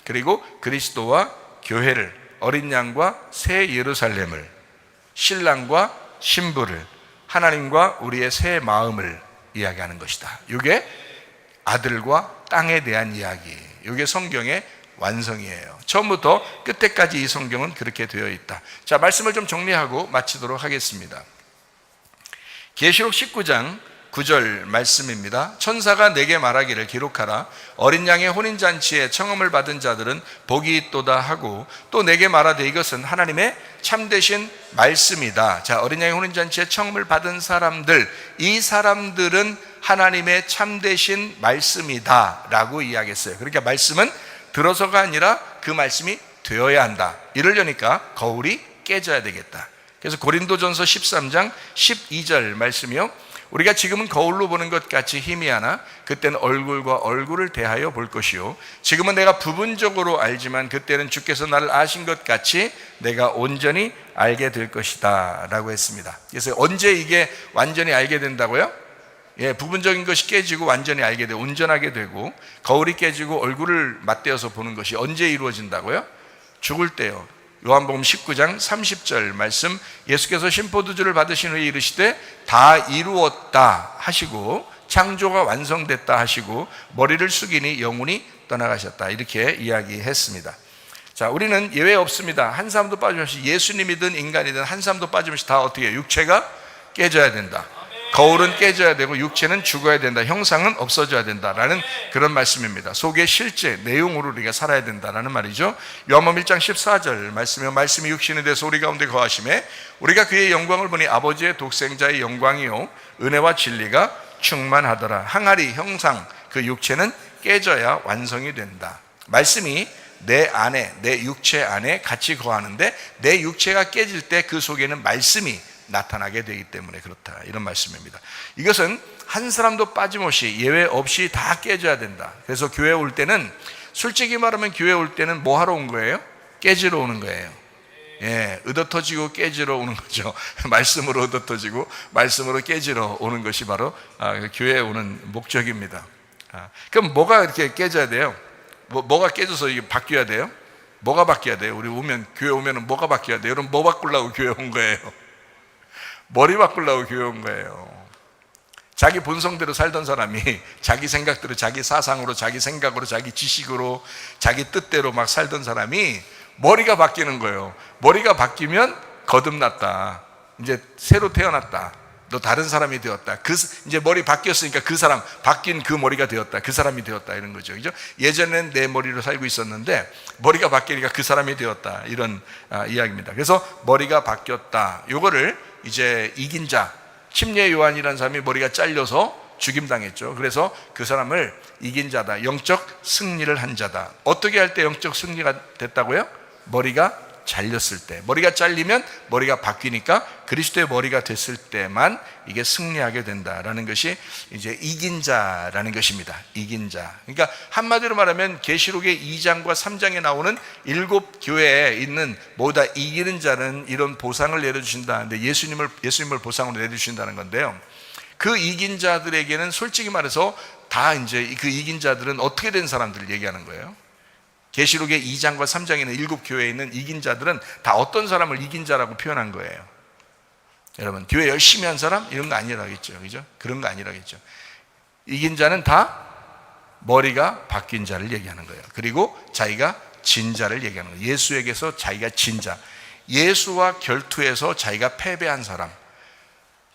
그리고 그리스도와 교회를, 어린 양과 새 예루살렘을, 신랑과 신부를, 하나님과 우리의 새 마음을 이야기하는 것이다. 이게 아들과 땅에 대한 이야기, 이게 성경의 완성이에요. 처음부터 끝에까지 이 성경은 그렇게 되어 있다. 자, 말씀을 좀 정리하고 마치도록 하겠습니다. 계시록 19장 9절 말씀입니다. 천사가 내게 말하기를 기록하라. 어린 양의 혼인잔치에 청음을 받은 자들은 복이 있도다 하고, 또 내게 말하되 이것은 하나님의 참되신 말씀이다. 자, 어린 양의 혼인잔치에 청음을 받은 사람들, 이 사람들은 하나님의 참되신 말씀이다 라고 이야기했어요. 그러니까 말씀은 들어서가 아니라 그 말씀이 되어야 한다. 이러려니까 거울이 깨져야 되겠다. 그래서 고린도전서 13장 12절 말씀이요, 우리가 지금은 거울로 보는 것 같이 희미하나 그때는 얼굴과 얼굴을 대하여 볼 것이요, 지금은 내가 부분적으로 알지만 그때는 주께서 나를 아신 것 같이 내가 온전히 알게 될 것이다 라고 했습니다. 그래서 언제 이게 완전히 알게 된다고요? 부분적인 것이 깨지고 완전히 알게 되고 온전하게 되고, 거울이 깨지고 얼굴을 맞대어서 보는 것이 언제 이루어진다고요? 죽을 때요. 요한복음 19장 30절 말씀, 예수께서 신포도주를 받으신 후에 이르시되 다 이루었다 하시고 창조가 완성됐다 하시고 머리를 숙이니 영혼이 떠나가셨다, 이렇게 이야기했습니다. 자, 우리는 예외 없습니다. 한 사람도 빠짐없이, 예수님이든 인간이든 한 사람도 빠짐없이 다 어떻게 해요? 육체가 깨져야 된다. 거울은 깨져야 되고 육체는 죽어야 된다. 형상은 없어져야 된다라는 그런 말씀입니다. 속의 실제 내용으로 우리가 살아야 된다라는 말이죠. 요한복음 1장 14절 말씀이요, 말씀이 육신이 돼서 우리 가운데 거하심에 우리가 그의 영광을 보니 아버지의 독생자의 영광이요 은혜와 진리가 충만하더라. 항아리 형상, 그 육체는 깨져야 완성이 된다. 말씀이 내 안에, 내 육체 안에 같이 거하는데 내 육체가 깨질 때 그 속에는 말씀이 나타나게 되기 때문에 그렇다, 이런 말씀입니다. 이것은 한 사람도 빠짐없이 예외 없이 다 깨져야 된다. 그래서 교회 올 때는, 솔직히 말하면 교회 올 때는 뭐 하러 온 거예요? 깨지러 오는 거예요. 으덧터지고 깨지러 오는 거죠. 말씀으로 으덧터지고 말씀으로 깨지러 오는 것이 바로 교회에 오는 목적입니다. 그럼 뭐가 이렇게 깨져야 돼요? 뭐가 깨져서 이게 바뀌어야 돼요? 뭐가 바뀌어야 돼요? 우리 교회 오면 뭐가 바뀌어야 돼요? 여러분, 뭐 바꾸려고 교회 온 거예요? 머리 바꾸려고 교회 온 거예요. 자기 본성대로 살던 사람이 자기 생각대로, 자기 사상으로, 자기 생각으로, 자기 지식으로, 자기 뜻대로 막 살던 사람이 머리가 바뀌는 거예요. 머리가 바뀌면 거듭났다, 이제 새로 태어났다, 너 다른 사람이 되었다. 이제 머리 바뀌었으니까 그 사람, 바뀐 그 머리가 되었다, 그 사람이 되었다, 이런 거죠. 그죠? 예전엔 내 머리로 살고 있었는데 머리가 바뀌니까 그 사람이 되었다, 이런 이야기입니다. 그래서 머리가 바뀌었다, 요거를 이제 이긴 자, 침례 요한이라는 사람이 머리가 잘려서 죽임당했죠. 그래서 그 사람을 이긴 자다, 영적 승리를 한 자다. 어떻게 할 때 영적 승리가 됐다고요? 머리가 잘렸을 때. 머리가 잘리면 머리가 바뀌니까 그리스도의 머리가 됐을 때만 이게 승리하게 된다라는 것이 이제 이긴 자라는 것입니다. 이긴 자. 그러니까 한마디로 말하면 계시록의 2장과 3장에 나오는 7교회에 있는 모두 이기는 자는 이런 보상을 내려주신다. 근데 예수님을 보상으로 내려주신다는 건데요. 그 이긴 자들에게는 솔직히 말해서 다 이제 그 이긴 자들은 어떻게 된 사람들을 얘기하는 거예요? 계시록의 2장과 3장에 있는 7교회에 있는 이긴 자들은 다 어떤 사람을 이긴 자라고 표현한 거예요? 여러분, 교회 열심히 한 사람? 이런 거 아니라겠죠. 그죠? 그런 거 아니라겠죠. 이긴 자는 다 머리가 바뀐 자를 얘기하는 거예요. 그리고 자기가 진 자를 얘기하는 거예요. 예수에게서 자기가 진 자, 예수와 결투해서 자기가 패배한 사람,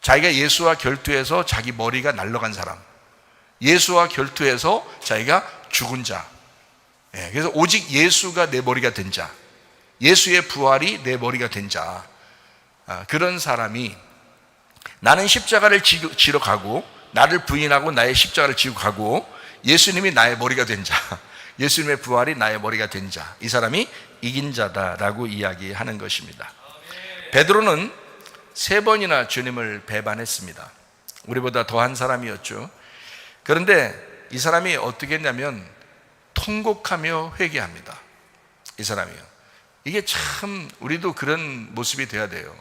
자기가 예수와 결투해서 자기 머리가 날아간 사람, 예수와 결투해서 자기가 죽은 자. 그래서 오직 예수가 내 머리가 된 자, 예수의 부활이 내 머리가 된 자, 그런 사람이 나는 십자가를 지러 가고, 나를 부인하고 나의 십자가를 지고 가고, 예수님이 나의 머리가 된 자, 예수님의 부활이 나의 머리가 된 자, 이 사람이 이긴 자다라고 이야기하는 것입니다. 베드로는 3번이나 주님을 배반했습니다. 우리보다 더한 사람이었죠. 그런데 이 사람이 어떻게 했냐면 통곡하며 회개합니다. 이 사람이요. 이게 참 우리도 그런 모습이 돼야 돼요.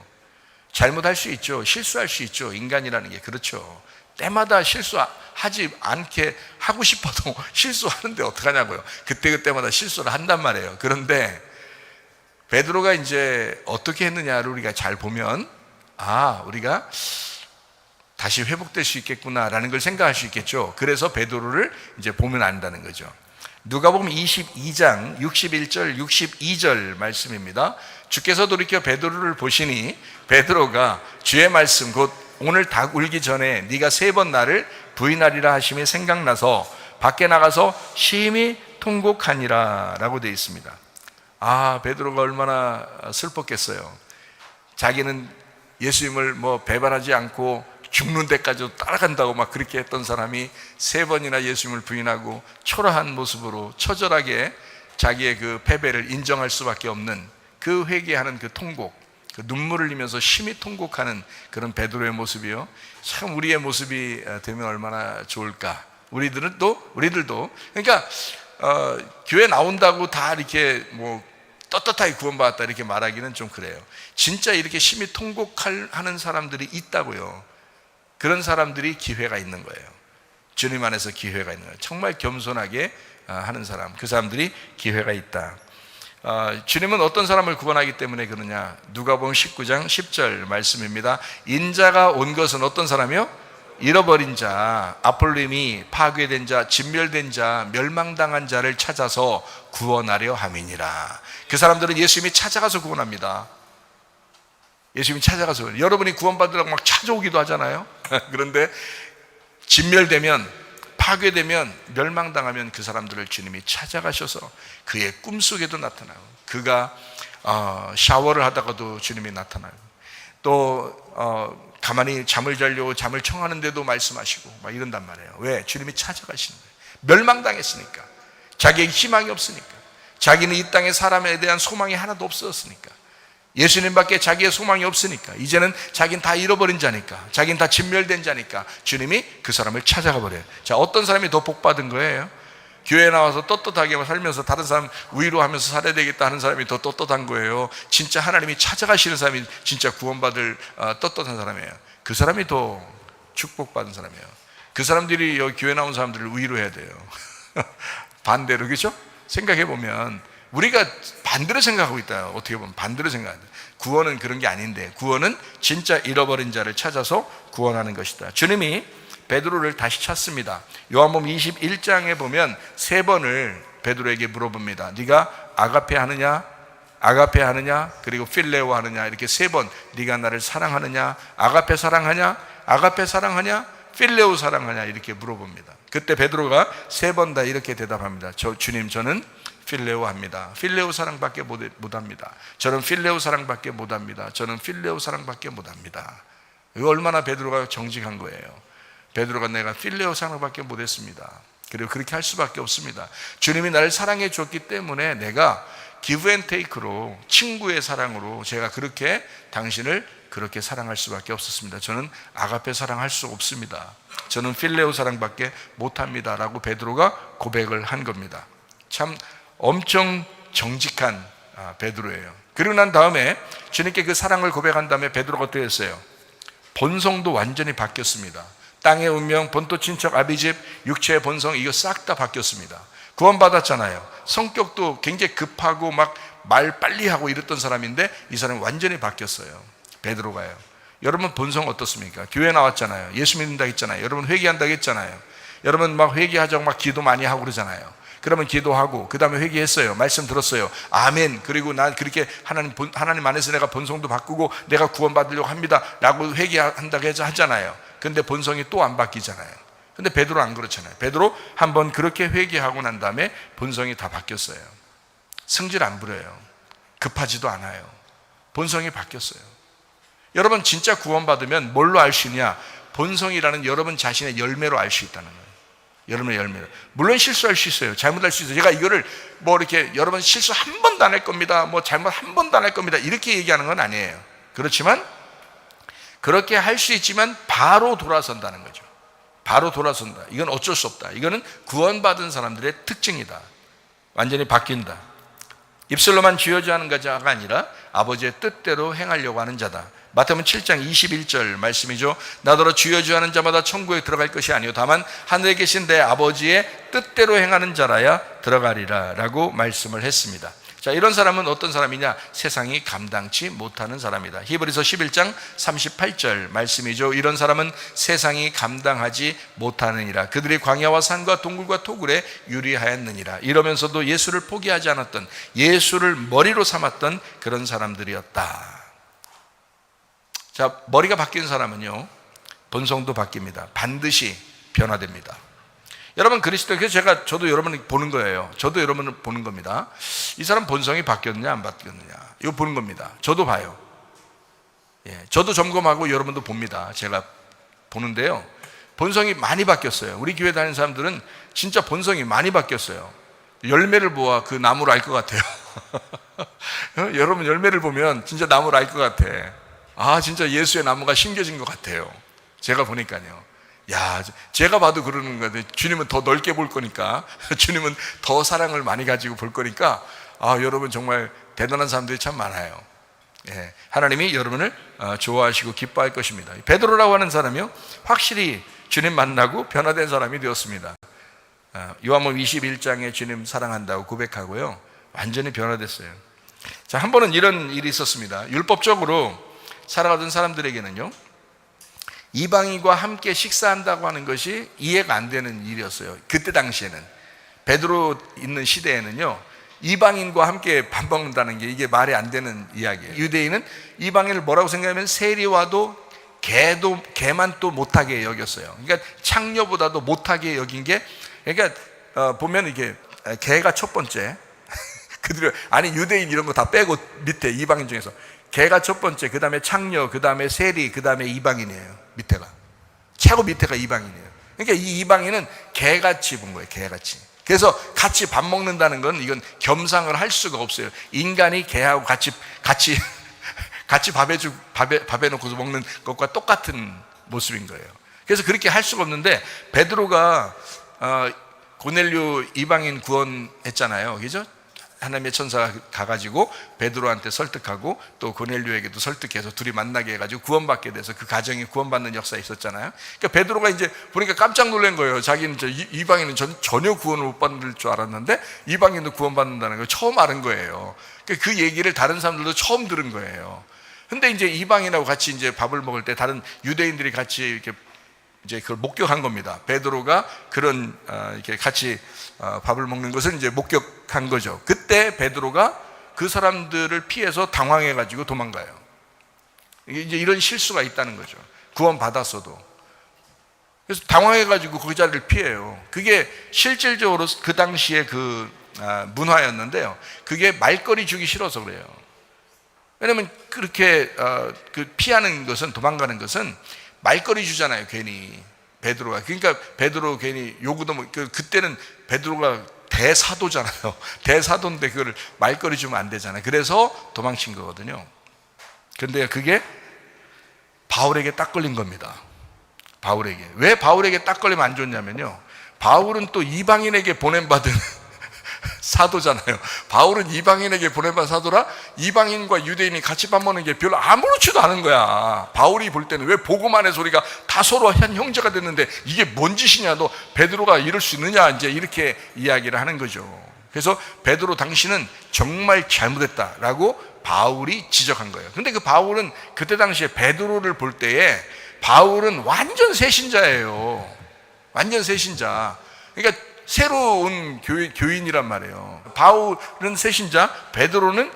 잘못할 수 있죠. 실수할 수 있죠. 인간이라는 게 그렇죠. 때마다 실수하지 않게 하고 싶어도 실수하는데 어떡하냐고요. 그때마다 실수를 한단 말이에요. 그런데 베드로가 이제 어떻게 했느냐를 우리가 잘 보면, 우리가 다시 회복될 수 있겠구나라는 걸 생각할 수 있겠죠. 그래서 베드로를 이제 보면 안다는 거죠. 누가복음 22장 61절 62절 말씀입니다. 주께서 돌이켜 베드로를 보시니 베드로가 주의 말씀 곧 오늘 닭 울기 전에 네가 3번 나를 부인하리라 하심이 생각나서 밖에 나가서 심히 통곡하니라 라고 되어 있습니다. 베드로가 얼마나 슬펐겠어요. 자기는 예수님을 배반하지 않고 죽는 데까지 따라간다고 막 그렇게 했던 사람이 3번이나 예수님을 부인하고 초라한 모습으로 처절하게 자기의 그 패배를 인정할 수밖에 없는 그 회개하는 그 통곡, 그 눈물을 흘리면서 심히 통곡하는 그런 베드로의 모습이요, 참 우리의 모습이 되면 얼마나 좋을까. 우리들도 그러니까 교회 나온다고 다 이렇게 떳떳하게 구원받았다 이렇게 말하기는 좀 그래요. 진짜 이렇게 심히 통곡하는 사람들이 있다고요. 그런 사람들이 기회가 있는 거예요. 주님 안에서 기회가 있는 거예요. 정말 겸손하게 하는 사람, 그 사람들이 기회가 있다. 주님은 어떤 사람을 구원하기 때문에 그러냐? 누가복음 19장 10절 말씀입니다. 인자가 온 것은 어떤 사람이요? 잃어버린 자, 아폴림이 파괴된 자, 진멸된 자, 멸망당한 자를 찾아서 구원하려 함이니라. 그 사람들은 예수님이 찾아가서 구원합니다. 예수님이 찾아가서, 여러분이 구원받으라고 막 찾아오기도 하잖아요. 그런데 진멸되면, 파괴되면, 멸망당하면 그 사람들을 주님이 찾아가셔서 그의 꿈속에도 나타나고, 그가 샤워를 하다가도 주님이 나타나고, 또 가만히 잠을 자려고 잠을 청하는데도 말씀하시고 막 이런단 말이에요. 왜? 주님이 찾아가시는 거예요. 멸망당했으니까, 자기에게 희망이 없으니까, 자기는 이 땅에 사람에 대한 소망이 하나도 없었으니까, 예수님밖에 자기의 소망이 없으니까, 이제는 자기는 다 잃어버린 자니까, 자기는 다 진멸된 자니까 주님이 그 사람을 찾아가 버려요. 자, 어떤 사람이 더 복받은 거예요? 교회에 나와서 떳떳하게 살면서 다른 사람 위로하면서 살아야 되겠다 하는 사람이 더 떳떳한 거예요? 진짜 하나님이 찾아가시는 사람이 진짜 구원받을 떳떳한 사람이에요. 그 사람이 더 축복받은 사람이에요. 그 사람들이 여기 교회 나온 사람들을 위로해야 돼요. 반대로, 그렇죠? 생각해 보면 우리가 반대로 생각하고 있다. 어떻게 보면 반대로 생각한다. 구원은 그런 게 아닌데, 구원은 진짜 잃어버린 자를 찾아서 구원하는 것이다. 주님이 베드로를 다시 찾습니다. 요한복음 21장에 보면 3번을 베드로에게 물어봅니다. 네가 아가페 하느냐, 아가페 하느냐, 그리고 필레오 하느냐, 이렇게 3번. 네가 나를 사랑하느냐, 아가페 사랑하냐, 아가페 사랑하냐, 필레오 사랑하냐, 이렇게 물어봅니다. 그때 베드로가 3번 다 이렇게 대답합니다. 주님, 저는 필레오 합니다. 필레오 사랑밖에 못합니다. 저는 필레오 사랑밖에 못합니다. 저는 필레오 사랑밖에 못합니다. 이거 얼마나 베드로가 정직한 거예요. 베드로가 내가 필레오 사랑밖에 못했습니다. 그리고 그렇게 할 수밖에 없습니다. 주님이 나를 사랑해 줬기 때문에 내가 기브 앤 테이크로, 친구의 사랑으로 제가 그렇게 당신을 그렇게 사랑할 수밖에 없었습니다. 저는 아가페 사랑할 수 없습니다. 저는 필레오 사랑밖에 못합니다 라고 베드로가 고백을 한 겁니다. 참 엄청 정직한 베드로예요. 그리고 난 다음에 주님께 그 사랑을 고백한 다음에 베드로가 어떻게 했어요? 본성도 완전히 바뀌었습니다. 땅의 운명, 본토 친척 아비집, 육체의 본성, 이거 싹 다 바뀌었습니다. 구원받았잖아요. 성격도 굉장히 급하고 막 말 빨리 하고 이랬던 사람인데 이 사람이 완전히 바뀌었어요. 베드로가요. 여러분 본성 어떻습니까? 교회 나왔잖아요. 예수 믿는다 했잖아요. 여러분 회개한다고 했잖아요. 여러분 막 회개하자고 막 기도 많이 하고 그러잖아요. 그러면 기도하고 그 다음에 회개했어요. 말씀 들었어요. 아멘. 그리고 난 그렇게 하나님 안에서 내가 본성도 바꾸고 내가 구원받으려고 합니다 라고 회개한다고 하잖아요. 근데 본성이 또 안 바뀌잖아요. 근데 베드로 안 그렇잖아요. 베드로 한번 그렇게 회개하고 난 다음에 본성이 다 바뀌었어요. 승질 안 부려요. 급하지도 않아요. 본성이 바뀌었어요. 여러분 진짜 구원받으면 뭘로 알 수 있냐? 본성이라는 여러분 자신의 열매로 알 수 있다는 거예요. 여러분의 열매로. 물론 실수할 수 있어요. 잘못할 수 있어요. 제가 이거를 이렇게 여러분 실수 한 번도 안 할 겁니다, 잘못 한 번도 안 할 겁니다 이렇게 얘기하는 건 아니에요. 그렇지만 그렇게 할 수 있지만 바로 돌아선다는 거죠. 바로 돌아선다. 이건 어쩔 수 없다. 이거는 구원받은 사람들의 특징이다. 완전히 바뀐다. 입술로만 쥐어져 하는 자가 아니라 아버지의 뜻대로 행하려고 하는 자다. 마태복음 7장 21절 말씀이죠. 나더러 쥐어져 하는 자마다 천국에 들어갈 것이 아니요 다만 하늘에 계신 내 아버지의 뜻대로 행하는 자라야 들어가리라 라고 말씀을 했습니다. 자, 이런 사람은 어떤 사람이냐? 세상이 감당치 못하는 사람이다. 히브리서 11장 38절 말씀이죠. 이런 사람은 세상이 감당하지 못하느니라. 그들이 광야와 산과 동굴과 토굴에 유리하였느니라. 이러면서도 예수를 포기하지 않았던, 예수를 머리로 삼았던 그런 사람들이었다. 자, 머리가 바뀐 사람은요, 본성도 바뀝니다. 반드시 변화됩니다. 여러분, 그래서 저도 여러분을 보는 거예요. 저도 여러분을 보는 겁니다. 이 사람 본성이 바뀌었느냐 안 바뀌었느냐, 이거 보는 겁니다. 저도 봐요. 저도 점검하고 여러분도 봅니다. 제가 보는데요, 본성이 많이 바뀌었어요. 우리 교회 다니는 사람들은 진짜 본성이 많이 바뀌었어요. 열매를 보아 그 나무를 알 것 같아요. 여러분, 열매를 보면 진짜 나무를 알 것 같아. 아, 진짜 예수의 나무가 심겨진 것 같아요. 제가 보니까요. 야, 제가 봐도 그러는 거예요. 주님은 더 넓게 볼 거니까, 주님은 더 사랑을 많이 가지고 볼 거니까, 아, 여러분 정말 대단한 사람들이 참 많아요. 하나님이 여러분을 좋아하시고 기뻐할 것입니다. 베드로라고 하는 사람이요, 확실히 주님 만나고 변화된 사람이 되었습니다. 요한복음 21장에 주님 사랑한다고 고백하고요, 완전히 변화됐어요. 자, 한 번은 이런 일이 있었습니다. 율법적으로 살아가던 사람들에게는요, 이방인과 함께 식사한다고 하는 것이 이해가 안 되는 일이었어요. 그때 당시에는, 베드로 있는 시대에는요, 이방인과 함께 밥 먹는다는 게 이게 말이 안 되는 이야기예요. 유대인은 이방인을 뭐라고 생각하면 세리와도 개만 또 못하게 여겼어요. 그러니까 창녀보다도 못하게 여긴 게, 그러니까 보면 이게 개가 첫 번째, 그들이 아니 유대인 이런 거 다 빼고 밑에 이방인 중에서 개가 첫 번째, 그 다음에 창녀, 그 다음에 세리, 그 다음에 이방인이에요. 밑에가 최고 밑에가 이방인이에요. 그러니까 이 이방인은 개같이 본 거예요. 개같이. 그래서 같이 밥 먹는다는 건 이건 겸상을 할 수가 없어요. 인간이 개하고 같이 밥에 놓고서 먹는 것과 똑같은 모습인 거예요. 그래서 그렇게 할 수가 없는데, 베드로가 고넬료 이방인 구원했잖아요. 그죠? 하나님의 천사가 가가지고 베드로한테 설득하고 또 고넬료에게도 설득해서 둘이 만나게 해가지고 구원받게 돼서 그 가정이 구원받는 역사가 있었잖아요. 그러니까 베드로가 이제 보니까 깜짝 놀란 거예요. 자기는 이방인은 전혀 구원을 못 받을 줄 알았는데 이방인도 구원받는다는 걸 처음 알은 거예요. 그 얘기를 다른 사람들도 처음 들은 거예요. 근데 이제 이방인하고 같이 이제 밥을 먹을 때 다른 유대인들이 같이 이렇게 이제 그걸 목격한 겁니다. 베드로가 그런 이렇게 같이 밥을 먹는 것을 이제 목격한 거죠. 그때 베드로가 그 사람들을 피해서 당황해가지고 도망가요. 이제 이런 실수가 있다는 거죠. 구원 받았어도. 그래서 당황해가지고 그 자리를 피해요. 그게 실질적으로 그 당시에 그 문화였는데요. 그게 말거리 주기 싫어서 그래요. 왜냐면 그렇게 그 피하는 것은, 도망가는 것은 말거리 주잖아요. 괜히 베드로가. 그러니까 베드로 괜히 요구도 그때는 베드로가 대사도잖아요. 대사도인데 그걸 말거리 주면 안 되잖아요. 그래서 도망친 거거든요. 그런데 그게 바울에게 딱 걸린 겁니다. 바울에게. 왜 바울에게 딱 걸리면 안 좋냐면요, 바울은 또 이방인에게 보냄받은 사도잖아요. 바울은 이방인에게 보내받은 사도라 이방인과 유대인이 같이 밥 먹는 게 별로 아무렇지도 않은 거야. 바울이 볼 때는 왜 보고만의 소리가 다 서로 한 형제가 됐는데 이게 뭔 짓이냐, 너 베드로가 이럴 수 있느냐, 이제 이렇게 이야기를 하는 거죠. 그래서 베드로 당신은 정말 잘못했다라고 바울이 지적한 거예요. 근데 그 바울은 그때 당시에 베드로를 볼 때에 바울은 완전 새신자예요. 완전 새신자. 그러니까 새로운 교인이란 말이에요. 바울은 새신자, 베드로는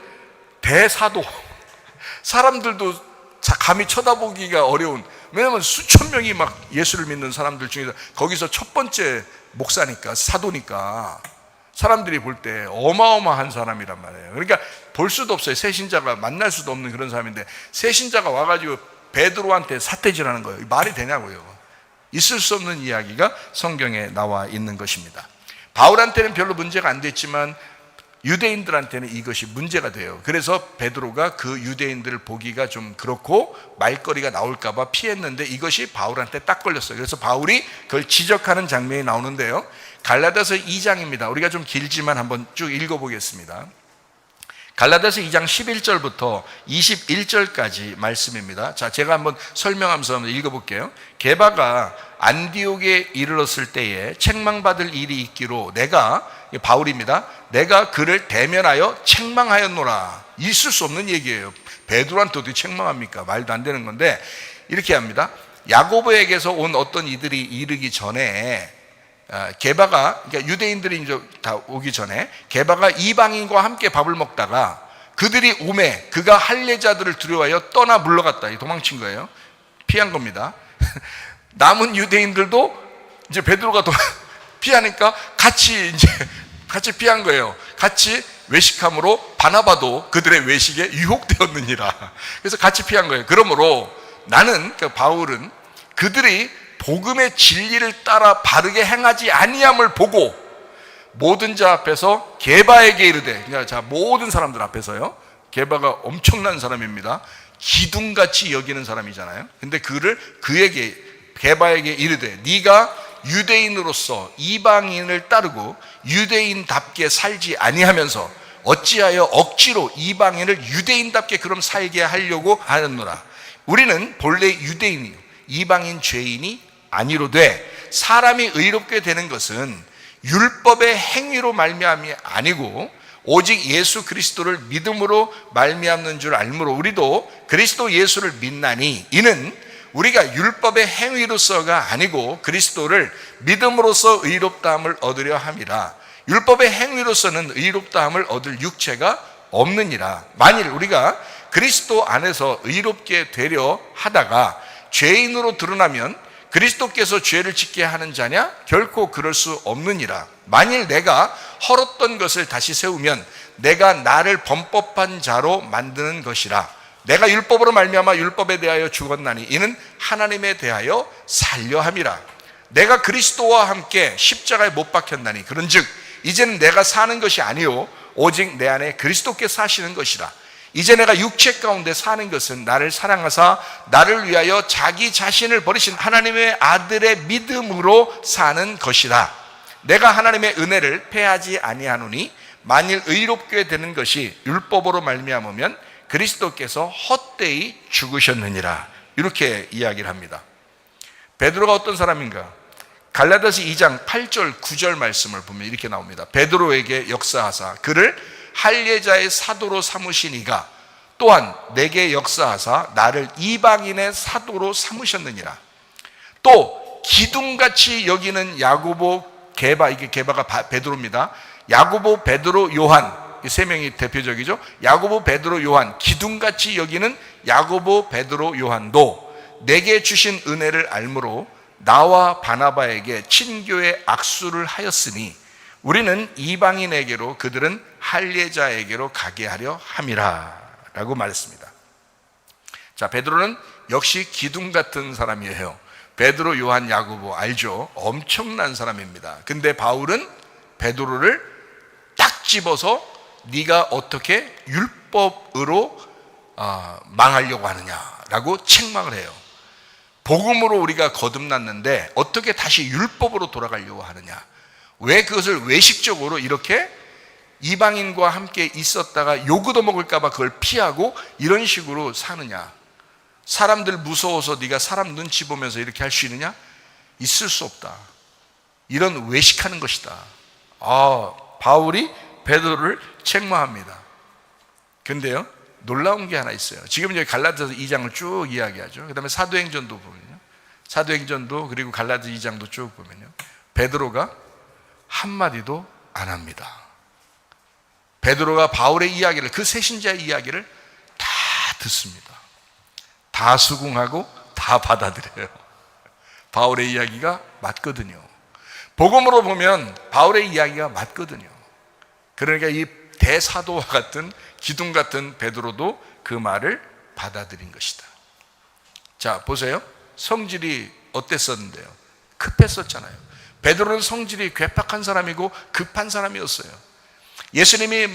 대사도. 사람들도 감히 쳐다보기가 어려운, 왜냐하면 수천 명이 막 예수를 믿는 사람들 중에서 거기서 첫 번째 목사니까, 사도니까 사람들이 볼 때 어마어마한 사람이란 말이에요. 그러니까 볼 수도 없어요. 새신자가 만날 수도 없는 그런 사람인데 새신자가 와가지고 베드로한테 사태질하는 거예요. 말이 되냐고요. 있을 수 없는 이야기가 성경에 나와 있는 것입니다. 바울한테는 별로 문제가 안 됐지만 유대인들한테는 이것이 문제가 돼요. 그래서 베드로가 그 유대인들을 보기가 좀 그렇고 말거리가 나올까 봐 피했는데 이것이 바울한테 딱 걸렸어요. 그래서 바울이 그걸 지적하는 장면이 나오는데요, 갈라디아서 2장입니다. 우리가 좀 길지만 한번 쭉 읽어보겠습니다. 갈라디아서 2장 11절부터 21절까지 말씀입니다. 자, 제가 한번 설명하면서 한번 읽어볼게요. 게바가 안디옥에 이르렀을 때에 책망받을 일이 있기로 내가, 바울입니다, 내가 그를 대면하여 책망하였노라. 있을 수 없는 얘기예요. 베드로한테 어떻게 책망합니까? 말도 안 되는 건데 이렇게 합니다. 야고보에게서 온 어떤 이들이 이르기 전에 게바가, 그러니까 유대인들이 이제 다 오기 전에 게바가 이방인과 함께 밥을 먹다가 그들이 오매 그가 할례자들을 두려워하여 떠나 물러갔다. 도망친 거예요. 피한 겁니다. 남은 유대인들도 이제 베드로가 피하니까 같이 피한 거예요. 같이 외식함으로 바나바도 그들의 외식에 유혹되었느니라. 그래서 같이 피한 거예요. 그러므로 나는, 바울은 그들이 복음의 진리를 따라 바르게 행하지 아니함을 보고 모든 자 앞에서 게바에게 이르되, 그러니까 자, 모든 사람들 앞에서요. 게바가 엄청난 사람입니다. 기둥같이 여기는 사람이잖아요. 근데 그에게, 게바에게 이르되, 네가 유대인으로서 이방인을 따르고 유대인답게 살지 아니하면서 어찌하여 억지로 이방인을 유대인답게 그럼 살게 하려고 하였노라. 우리는 본래 유대인이요 이방인 죄인이 아니로되 사람이 의롭게 되는 것은 율법의 행위로 말미암이 아니고 오직 예수 그리스도를 믿음으로 말미암는 줄 알므로 우리도 그리스도 예수를 믿나니 이는 우리가 율법의 행위로서가 아니고 그리스도를 믿음으로써 의롭다함을 얻으려 함이라. 율법의 행위로서는 의롭다함을 얻을 육체가 없느니라. 만일 우리가 그리스도 안에서 의롭게 되려 하다가 죄인으로 드러나면 그리스도께서 죄를 짓게 하는 자냐? 결코 그럴 수 없느니라. 만일 내가 헐었던 것을 다시 세우면 내가 나를 범법한 자로 만드는 것이라. 내가 율법으로 말미암아 율법에 대하여 죽었나니 이는 하나님에 대하여 살려 함이라. 내가 그리스도와 함께 십자가에 못 박혔나니 그런즉 이제는 내가 사는 것이 아니요 오직 내 안에 그리스도께서 사시는 것이라. 이제 내가 육체 가운데 사는 것은 나를 사랑하사 나를 위하여 자기 자신을 버리신 하나님의 아들의 믿음으로 사는 것이라. 내가 하나님의 은혜를 패하지 아니하노니 만일 의롭게 되는 것이 율법으로 말미암으면 그리스도께서 헛되이 죽으셨느니라. 이렇게 이야기를 합니다. 베드로가 어떤 사람인가? 갈라디아서 2장 8절 9절 말씀을 보면 이렇게 나옵니다. 베드로에게 역사하사 그를 할례자의 사도로 삼으신 이가 또한 내게 역사하사 나를 이방인의 사도로 삼으셨느니라. 또 기둥같이 여기는 야고보, 게바, 이게 게바가 베드로입니다. 야고보, 베드로, 요한 이 세 명이 대표적이죠. 야고보, 베드로, 요한, 기둥같이 여기는 야고보, 베드로, 요한도 내게 주신 은혜를 알므로 나와 바나바에게 친교의 악수를 하였으니 우리는 이방인에게로 그들은 할례자에게로 가게 하려 함이라 라고 말했습니다. 자, 베드로는 역시 기둥 같은 사람이에요. 베드로, 요한, 야고보 알죠? 엄청난 사람입니다. 근데 바울은 베드로를 딱 집어서 네가 어떻게 율법으로 망하려고 하느냐라고 책망을 해요. 복음으로 우리가 거듭났는데 어떻게 다시 율법으로 돌아가려고 하느냐? 왜 그것을 외식적으로 이렇게 이방인과 함께 있었다가 요구도 먹을까 봐 그걸 피하고 이런 식으로 사느냐? 사람들 무서워서 네가 사람 눈치 보면서 이렇게 할 수 있느냐? 있을 수 없다. 이런 외식하는 것이다. 바울이 베드로를 책망합니다. 근데요, 놀라운 게 하나 있어요. 지금 여기 갈라디아서 2장을 쭉 이야기하죠. 그 다음에 사도행전도 보면요. 사도행전도 그리고 갈라디아 2장도 쭉 보면요. 베드로가 한마디도 안 합니다. 베드로가 바울의 이야기를, 그 새신자의 이야기를 다 듣습니다. 다 수긍하고 다 받아들여요. 바울의 이야기가 맞거든요. 복음으로 보면 바울의 이야기가 맞거든요. 그러니까 이 대사도와 같은 기둥 같은 베드로도 그 말을 받아들인 것이다. 자, 보세요. 성질이 어땠었는데요? 급했었잖아요. 베드로는 성질이 괴팍한 사람이고 급한 사람이었어요. 예수님이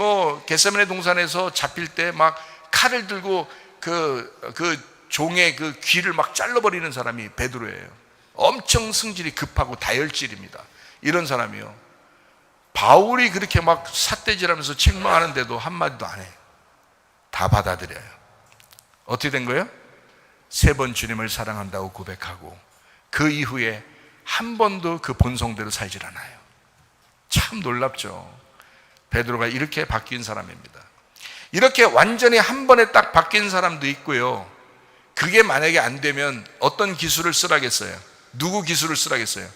겟세마네 동산에서 잡힐 때 막 칼을 들고 그 종의 그 귀를 막 잘라버리는 사람이 베드로예요. 엄청 성질이 급하고 다혈질입니다. 이런 사람이요. 바울이 그렇게 막 삿대질하면서 책망하는데도 한마디도 안 해요. 다 받아들여요. 어떻게 된 거예요? 3번 주님을 사랑한다고 고백하고 그 이후에 한 번도 그 본성대로 살질 않아요. 참 놀랍죠. 베드로가 이렇게 바뀐 사람입니다. 이렇게 완전히 한 번에 딱 바뀐 사람도 있고요. 그게 만약에 안 되면 어떤 기술을 쓰라겠어요? 누구 기술을 쓰라겠어요?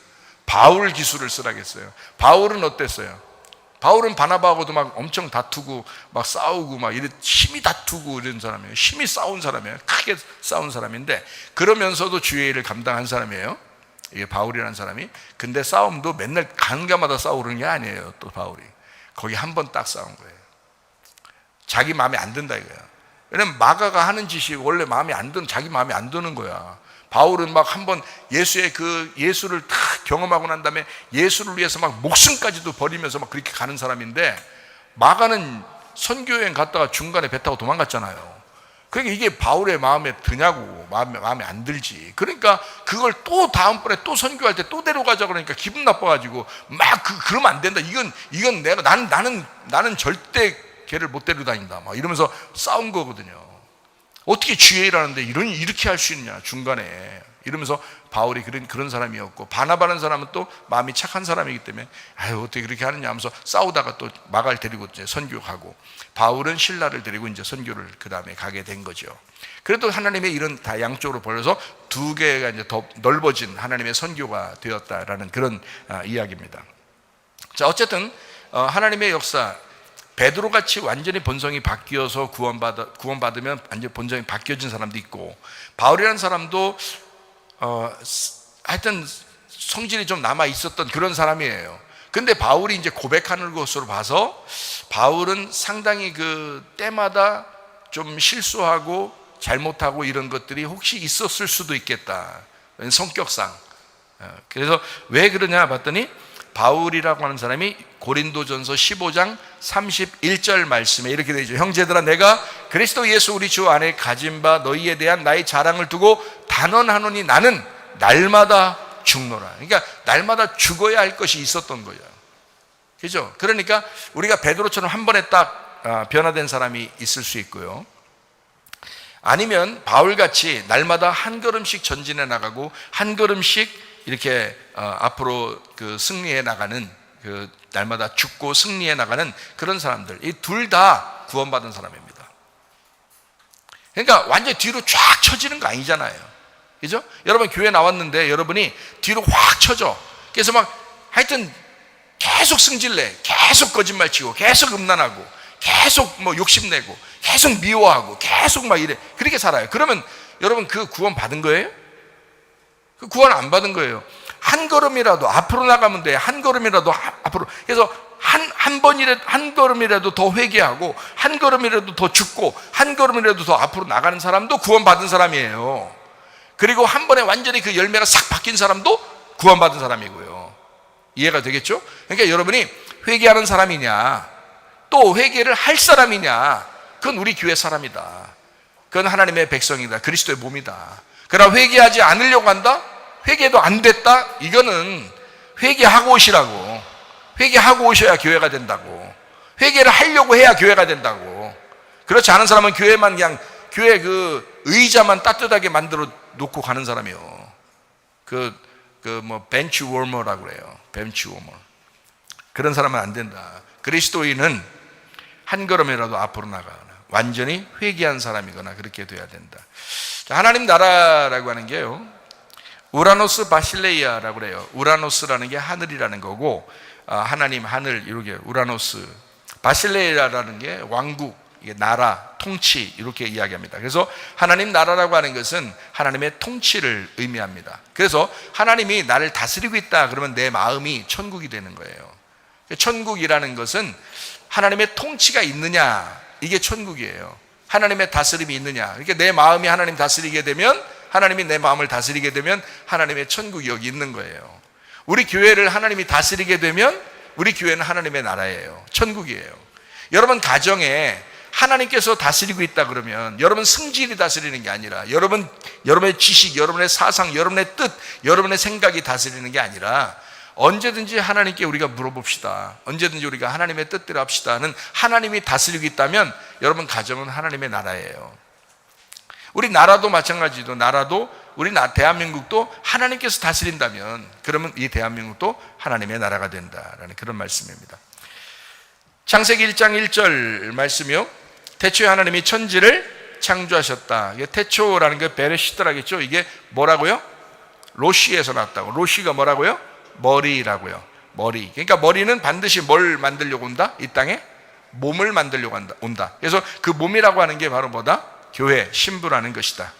바울 기술을 쓰라겠어요. 바울은 어땠어요? 바울은 바나바하고도 막 엄청 다투고 막 싸우고 막 이런 힘이 다투고 이런 사람이에요. 힘이 싸운 사람이에요. 크게 싸운 사람인데 그러면서도 주의 일을 감당한 사람이에요. 이게 바울이라는 사람이. 근데 싸움도 맨날 가는 데마다 싸우는 게 아니에요. 또 바울이 거기 한 번 딱 싸운 거예요. 자기 마음에 안 든다 이거야. 왜냐면 마가가 하는 짓이 원래 마음에 안 드는, 자기 마음에 안 드는 거야. 바울은 막 한번 예수를 다 경험하고 난 다음에 예수를 위해서 막 목숨까지도 버리면서 막 그렇게 가는 사람인데, 마가는 선교여행 갔다가 중간에 배 타고 도망갔잖아요. 그러니까 이게 바울의 마음에 드냐고. 마음에 안 들지. 그러니까 그걸 또 다음번에 또 선교할 때 또 데려가자 그러니까 기분 나빠가지고 막 그러면 안 된다. 이건 내가 나는 절대 걔를 못 데려다닌다. 막 이러면서 싸운 거거든요. 어떻게 주의 일하는데 이렇게 할 수 있냐 중간에 이러면서. 바울이 그런 사람이었고, 바나바라는 사람은 또 마음이 착한 사람이기 때문에 아유 어떻게 그렇게 하느냐 하면서 싸우다가 또 마가를 데리고 이제 선교 가고, 바울은 신라를 데리고 이제 선교를 그 다음에 가게 된 거죠. 그래도 하나님의 이런 다 양쪽으로 벌려서 두 개가 이제 더 넓어진 하나님의 선교가 되었다라는 그런 이야기입니다. 자, 어쨌든 하나님의 역사, 베드로같이 완전히 본성이 바뀌어서 구원받으면 완전히 본성이 바뀌어진 사람도 있고, 바울이라는 사람도 하여튼 성질이 좀 남아 있었던 그런 사람이에요. 근데 바울이 이제 고백하는 것으로 봐서 바울은 상당히 그 때마다 좀 실수하고 잘못하고 이런 것들이 혹시 있었을 수도 있겠다, 성격상. 그래서 왜 그러냐 봤더니 바울이라고 하는 사람이 고린도전서 15장 31절 말씀에 이렇게 되죠. 형제들아, 내가 그리스도 예수 우리 주 안에 가진 바 너희에 대한 나의 자랑을 두고 단언하노니 나는 날마다 죽노라. 그러니까 날마다 죽어야 할 것이 있었던 거예요. 그죠? 그러니까 우리가 베드로처럼 한 번에 딱 변화된 사람이 있을 수 있고요, 아니면 바울같이 날마다 한 걸음씩 전진해 나가고 한 걸음씩 이렇게 앞으로 그 승리해 나가는, 그 날마다 죽고 승리해 나가는 그런 사람들, 이 둘 다 구원받은 사람입니다. 그러니까 완전히 뒤로 쫙 쳐지는 거 아니잖아요. 그죠? 여러분 교회 나왔는데 여러분이 뒤로 확 쳐져. 그래서 막 하여튼 계속 승질내, 계속 거짓말치고, 계속 음란하고, 계속 뭐 욕심내고, 계속 미워하고, 계속 막 이래. 그렇게 살아요. 그러면 여러분 그 구원 받은 거예요? 그 구원 안 받은 거예요. 한 걸음이라도 앞으로 나가면 돼. 한 걸음이라도 앞으로. 그래서 한 걸음이라도 더 회개하고, 한 걸음이라도 더 죽고, 한 걸음이라도 더 앞으로 나가는 사람도 구원 받은 사람이에요. 그리고 한 번에 완전히 그 열매가 싹 바뀐 사람도 구원 받은 사람이고요. 이해가 되겠죠? 그러니까 여러분이 회개하는 사람이냐, 또 회개를 할 사람이냐, 그건 우리 교회 사람이다. 그건 하나님의 백성이다. 그리스도의 몸이다. 그러나 회개하지 않으려고 한다? 회개도 안 됐다? 이거는 회개하고 오시라고. 회개하고 오셔야 교회가 된다고. 회개를 하려고 해야 교회가 된다고. 그렇지 않은 사람은 교회만 그냥 교회 그 의자만 따뜻하게 만들어 놓고 가는 사람이요. 뭐 벤치 워머라고 그래요. 벤치 워머. 그런 사람은 안 된다. 그리스도인은 한 걸음이라도 앞으로 나가거나 완전히 회개한 사람이거나 그렇게 돼야 된다. 하나님 나라라고 하는 게요, 우라노스 바실레이아라고 그래요. 우라노스라는 게 하늘이라는 거고, 하나님 하늘 이렇게 우라노스, 바실레이아라는 게 왕국, 이게 나라, 통치 이렇게 이야기합니다. 그래서 하나님 나라라고 하는 것은 하나님의 통치를 의미합니다. 그래서 하나님이 나를 다스리고 있다 그러면 내 마음이 천국이 되는 거예요. 천국이라는 것은 하나님의 통치가 있느냐, 이게 천국이에요. 하나님의 다스림이 있느냐. 그러니까 내 마음이 하나님 다스리게 되면, 하나님이 내 마음을 다스리게 되면 하나님의 천국이 여기 있는 거예요. 우리 교회를 하나님이 다스리게 되면 우리 교회는 하나님의 나라예요. 천국이에요. 여러분 가정에 하나님께서 다스리고 있다 그러면 여러분 성질이 다스리는 게 아니라, 여러분의 지식, 여러분의 사상, 여러분의 뜻, 여러분의 생각이 다스리는 게 아니라, 언제든지 하나님께 우리가 물어봅시다. 언제든지 우리가 하나님의 뜻대로 합시다는 하나님이 다스리고 있다면 여러분 가정은 하나님의 나라예요. 우리 나라도 마찬가지도, 우리 대한민국도 하나님께서 다스린다면 그러면 이 대한민국도 하나님의 나라가 된다라는 그런 말씀입니다. 창세기 1장 1절 말씀이요, 태초에 하나님이 천지를 창조하셨다. 이게 태초라는 게 베레시트라겠죠. 이게 뭐라고요? 로시에서 났다고. 로시가 뭐라고요? 머리라고요. 머리. 그러니까 머리는 반드시 뭘 만들려고 온다? 이 땅에 몸을 만들려고 온다. 그래서 그 몸이라고 하는 게 바로 뭐다? 교회, 신부라는 것이다.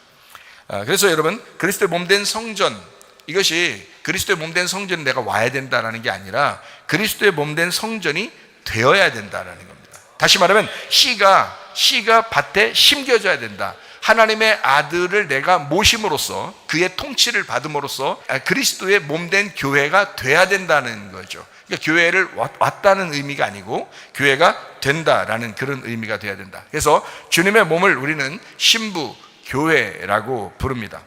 그래서 여러분, 그리스도의 몸된 성전, 이것이 그리스도의 몸된 성전은 내가 와야 된다라는 게 아니라 그리스도의 몸된 성전이 되어야 된다라는 겁니다. 다시 말하면 씨가 밭에 심겨져야 된다. 하나님의 아들을 내가 모심으로써 그의 통치를 받음으로써 그리스도의 몸된 교회가 돼야 된다는 거죠. 그러니까 교회를 왔다는 의미가 아니고 교회가 된다라는 그런 의미가 돼야 된다. 그래서 주님의 몸을 우리는 신부 교회라고 부릅니다.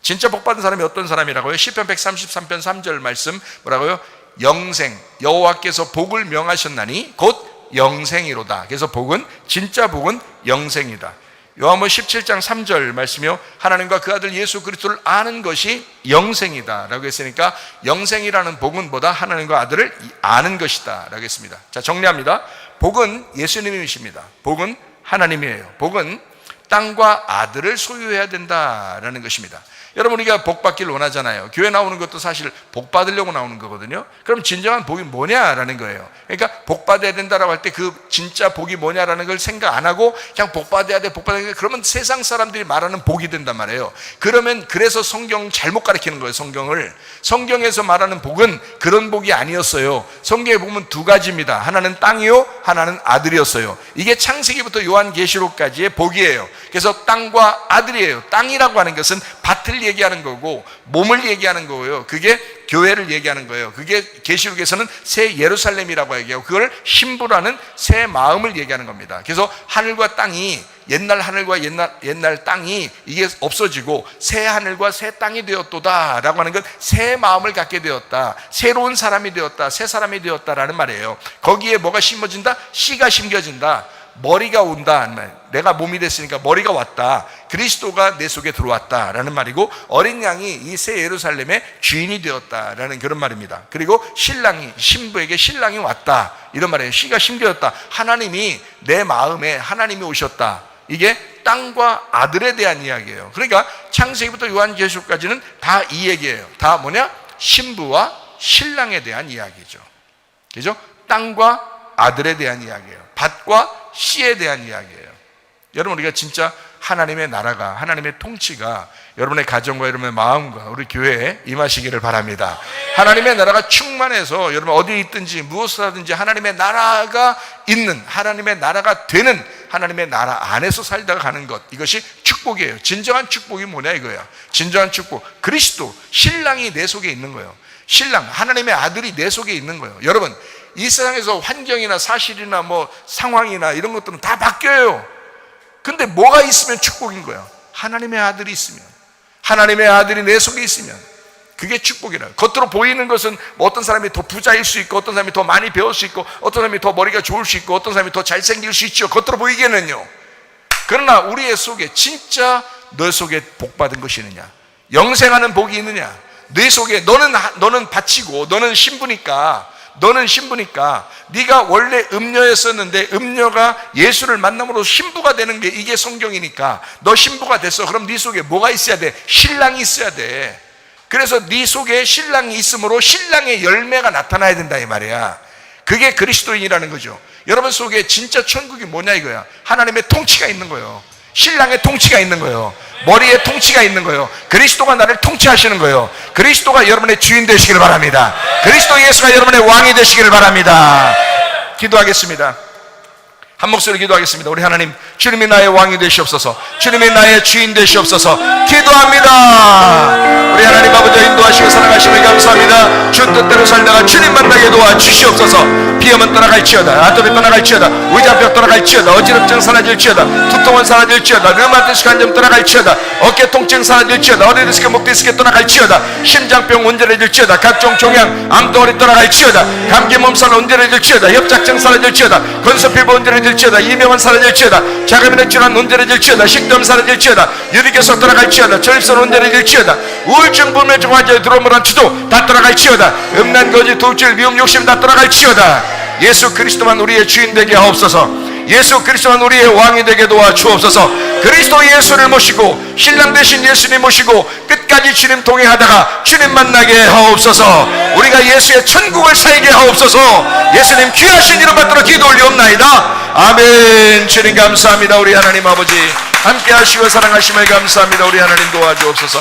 진짜 복받은 사람이 어떤 사람이라고요? 시편 133편 3절 말씀 뭐라고요? 영생, 여호와께서 복을 명하셨나니 곧 영생이로다. 그래서 복은, 진짜 복은 영생이다. 요한복음 17장 3절 말씀이요, 하나님과 그 아들 예수 그리스도를 아는 것이 영생이다 라고 했으니까 영생이라는 복은 뭐다? 하나님과 아들을 아는 것이다 라고 했습니다. 자, 정리합니다. 복은 예수님이십니다. 복은 하나님이에요. 복은 땅과 아들을 소유해야 된다라는 것입니다. 여러분, 우리가 복 받기를 원하잖아요. 교회 나오는 것도 사실 복 받으려고 나오는 거거든요. 그럼 진정한 복이 뭐냐라는 거예요. 그러니까 복 받아야 된다라고 할 때 그 진짜 복이 뭐냐라는 걸 생각 안 하고 그냥 복 받아야 돼, 복 받아야 돼. 그러면 세상 사람들이 말하는 복이 된단 말이에요. 그러면 그래서 성경 잘못 가르치는 거예요. 성경에서 말하는 복은 그런 복이 아니었어요. 성경에 보면 두 가지입니다. 하나는 땅이요, 하나는 아들이었어요. 이게 창세기부터 요한계시록까지의 복이에요. 그래서 땅과 아들이에요. 땅이라고 하는 것은 밭을 얘기하는 거고 몸을 얘기하는 거예요. 그게 교회를 얘기하는 거예요. 그게 계시록에서는 새 예루살렘이라고 얘기하고 그걸 신부라는 새 마음을 얘기하는 겁니다. 그래서 하늘과 땅이, 옛날 하늘과 옛날 땅이 이게 없어지고 새 하늘과 새 땅이 되었도다 라고 하는 건 새 마음을 갖게 되었다, 새로운 사람이 되었다, 새 사람이 되었다라는 말이에요. 거기에 뭐가 심어진다? 씨가 심겨진다. 머리가 온다. 내가 몸이 됐으니까 머리가 왔다. 그리스도가 내 속에 들어왔다라는 말이고, 어린 양이 이 새 예루살렘의 주인이 되었다라는 그런 말입니다. 그리고 신부에게 신랑이 왔다, 이런 말이에요. 씨가 심겨졌다. 하나님이 내 마음에 하나님이 오셨다. 이게 땅과 아들에 대한 이야기예요. 그러니까 창세기부터 요한계시록까지는 다 이 얘기예요. 다 뭐냐? 신부와 신랑에 대한 이야기죠. 그죠? 땅과 아들에 대한 이야기예요. 밭과 씨에 대한 이야기예요. 여러분, 우리가 진짜 하나님의 나라가, 하나님의 통치가 여러분의 가정과 여러분의 마음과 우리 교회에 임하시기를 바랍니다. 하나님의 나라가 충만해서 여러분 어디에 있든지 무엇을 하든지 하나님의 나라가 있는, 하나님의 나라가 되는 하나님의 나라 안에서 살다가 가는 것, 이것이 축복이에요. 진정한 축복이 뭐냐 이거야. 진정한 축복, 그리스도, 신랑이 내 속에 있는 거예요. 신랑, 하나님의 아들이 내 속에 있는 거예요. 여러분, 이 세상에서 환경이나 사실이나 뭐 상황이나 이런 것들은 다 바뀌어요. 근데 뭐가 있으면 축복인 거예요? 하나님의 아들이 있으면, 하나님의 아들이 내 속에 있으면 그게 축복이라요. 겉으로 보이는 것은 뭐 어떤 사람이 더 부자일 수 있고, 어떤 사람이 더 많이 배울 수 있고, 어떤 사람이 더 머리가 좋을 수 있고, 어떤 사람이 더 잘생길 수 있죠. 겉으로 보이기에는요. 그러나 우리의 속에 진짜 너 속에 복 받은 것이 있느냐, 영생하는 복이 있느냐, 내 속에 너는 바치고 너는 신부니까 네가 원래 음녀였었는데 음녀가 예수를 만남으로 신부가 되는 게 이게 성경이니까 너 신부가 됐어. 그럼 네 속에 뭐가 있어야 돼? 신랑이 있어야 돼. 그래서 네 속에 신랑이 있으므로 신랑의 열매가 나타나야 된다 이 말이야. 그게 그리스도인이라는 거죠. 여러분 속에 진짜 천국이 뭐냐 이거야. 하나님의 통치가 있는 거예요. 신랑의 통치가 있는 거예요. 머리에 통치가 있는 거예요. 그리스도가 나를 통치하시는 거예요. 그리스도가 여러분의 주인 되시기를 바랍니다. 그리스도 예수가 여러분의 왕이 되시기를 바랍니다. 기도하겠습니다. 한 목소리 기도하겠습니다. 우리 하나님, 주님이 나의 왕이 되시옵소서. 주님이 나의 주인 되시옵소서. 기도합니다. 우리 하나님 아버지 인도하시고 사랑하시면 감사합니다. 주 뜻대로 살다가 주님 만나게 도와주시옵소서. 비염은 떠나갈지어다, 아토피 떠나갈지어다, 의자병 떠나갈지어다, 어지럽증 사라질지어다, 두통은 사라질지어다, 류마티스 관점 떠나갈지어다, 어깨 통증 사라질지어다, 허리 디스크, 목 디스크 떠나갈지어다, 심장병 온전해질지어다, 각종 종양, 암덩어리 떠나갈지어다, 감기 몸살 온전해질지어다, 협착증 사라질지어다, 건수피부 온전해질지어다, 이명은 사라질지어다, 자가면역 질환 온전해질지어다, 식도염 사라질지어다, 유리교석 떠나갈지어다, 전립선 온전해질지어다, 우울증, 불면증 환자의 들어오므란 치도 다 떠나갈지어다, 음란, 거짓, 도둑질, 미움, 욕심 다 떠나갈지어다. 예수 그리스도만 우리의 주인 되게 하옵소서. 예수 그리스도만 우리의 왕이 되게 도와주옵소서. 그리스도 예수를 모시고 신랑 되신 예수님 모시고 끝까지 주님 동행하다가 주님 만나게 하옵소서. 우리가 예수의 천국을 살게 하옵소서. 예수님 귀하신 이름 받들어 기도 올리옵나이다. 아멘. 주님 감사합니다. 우리 하나님 아버지 함께 하시고 사랑하심을 감사합니다. 우리 하나님 도와주옵소서.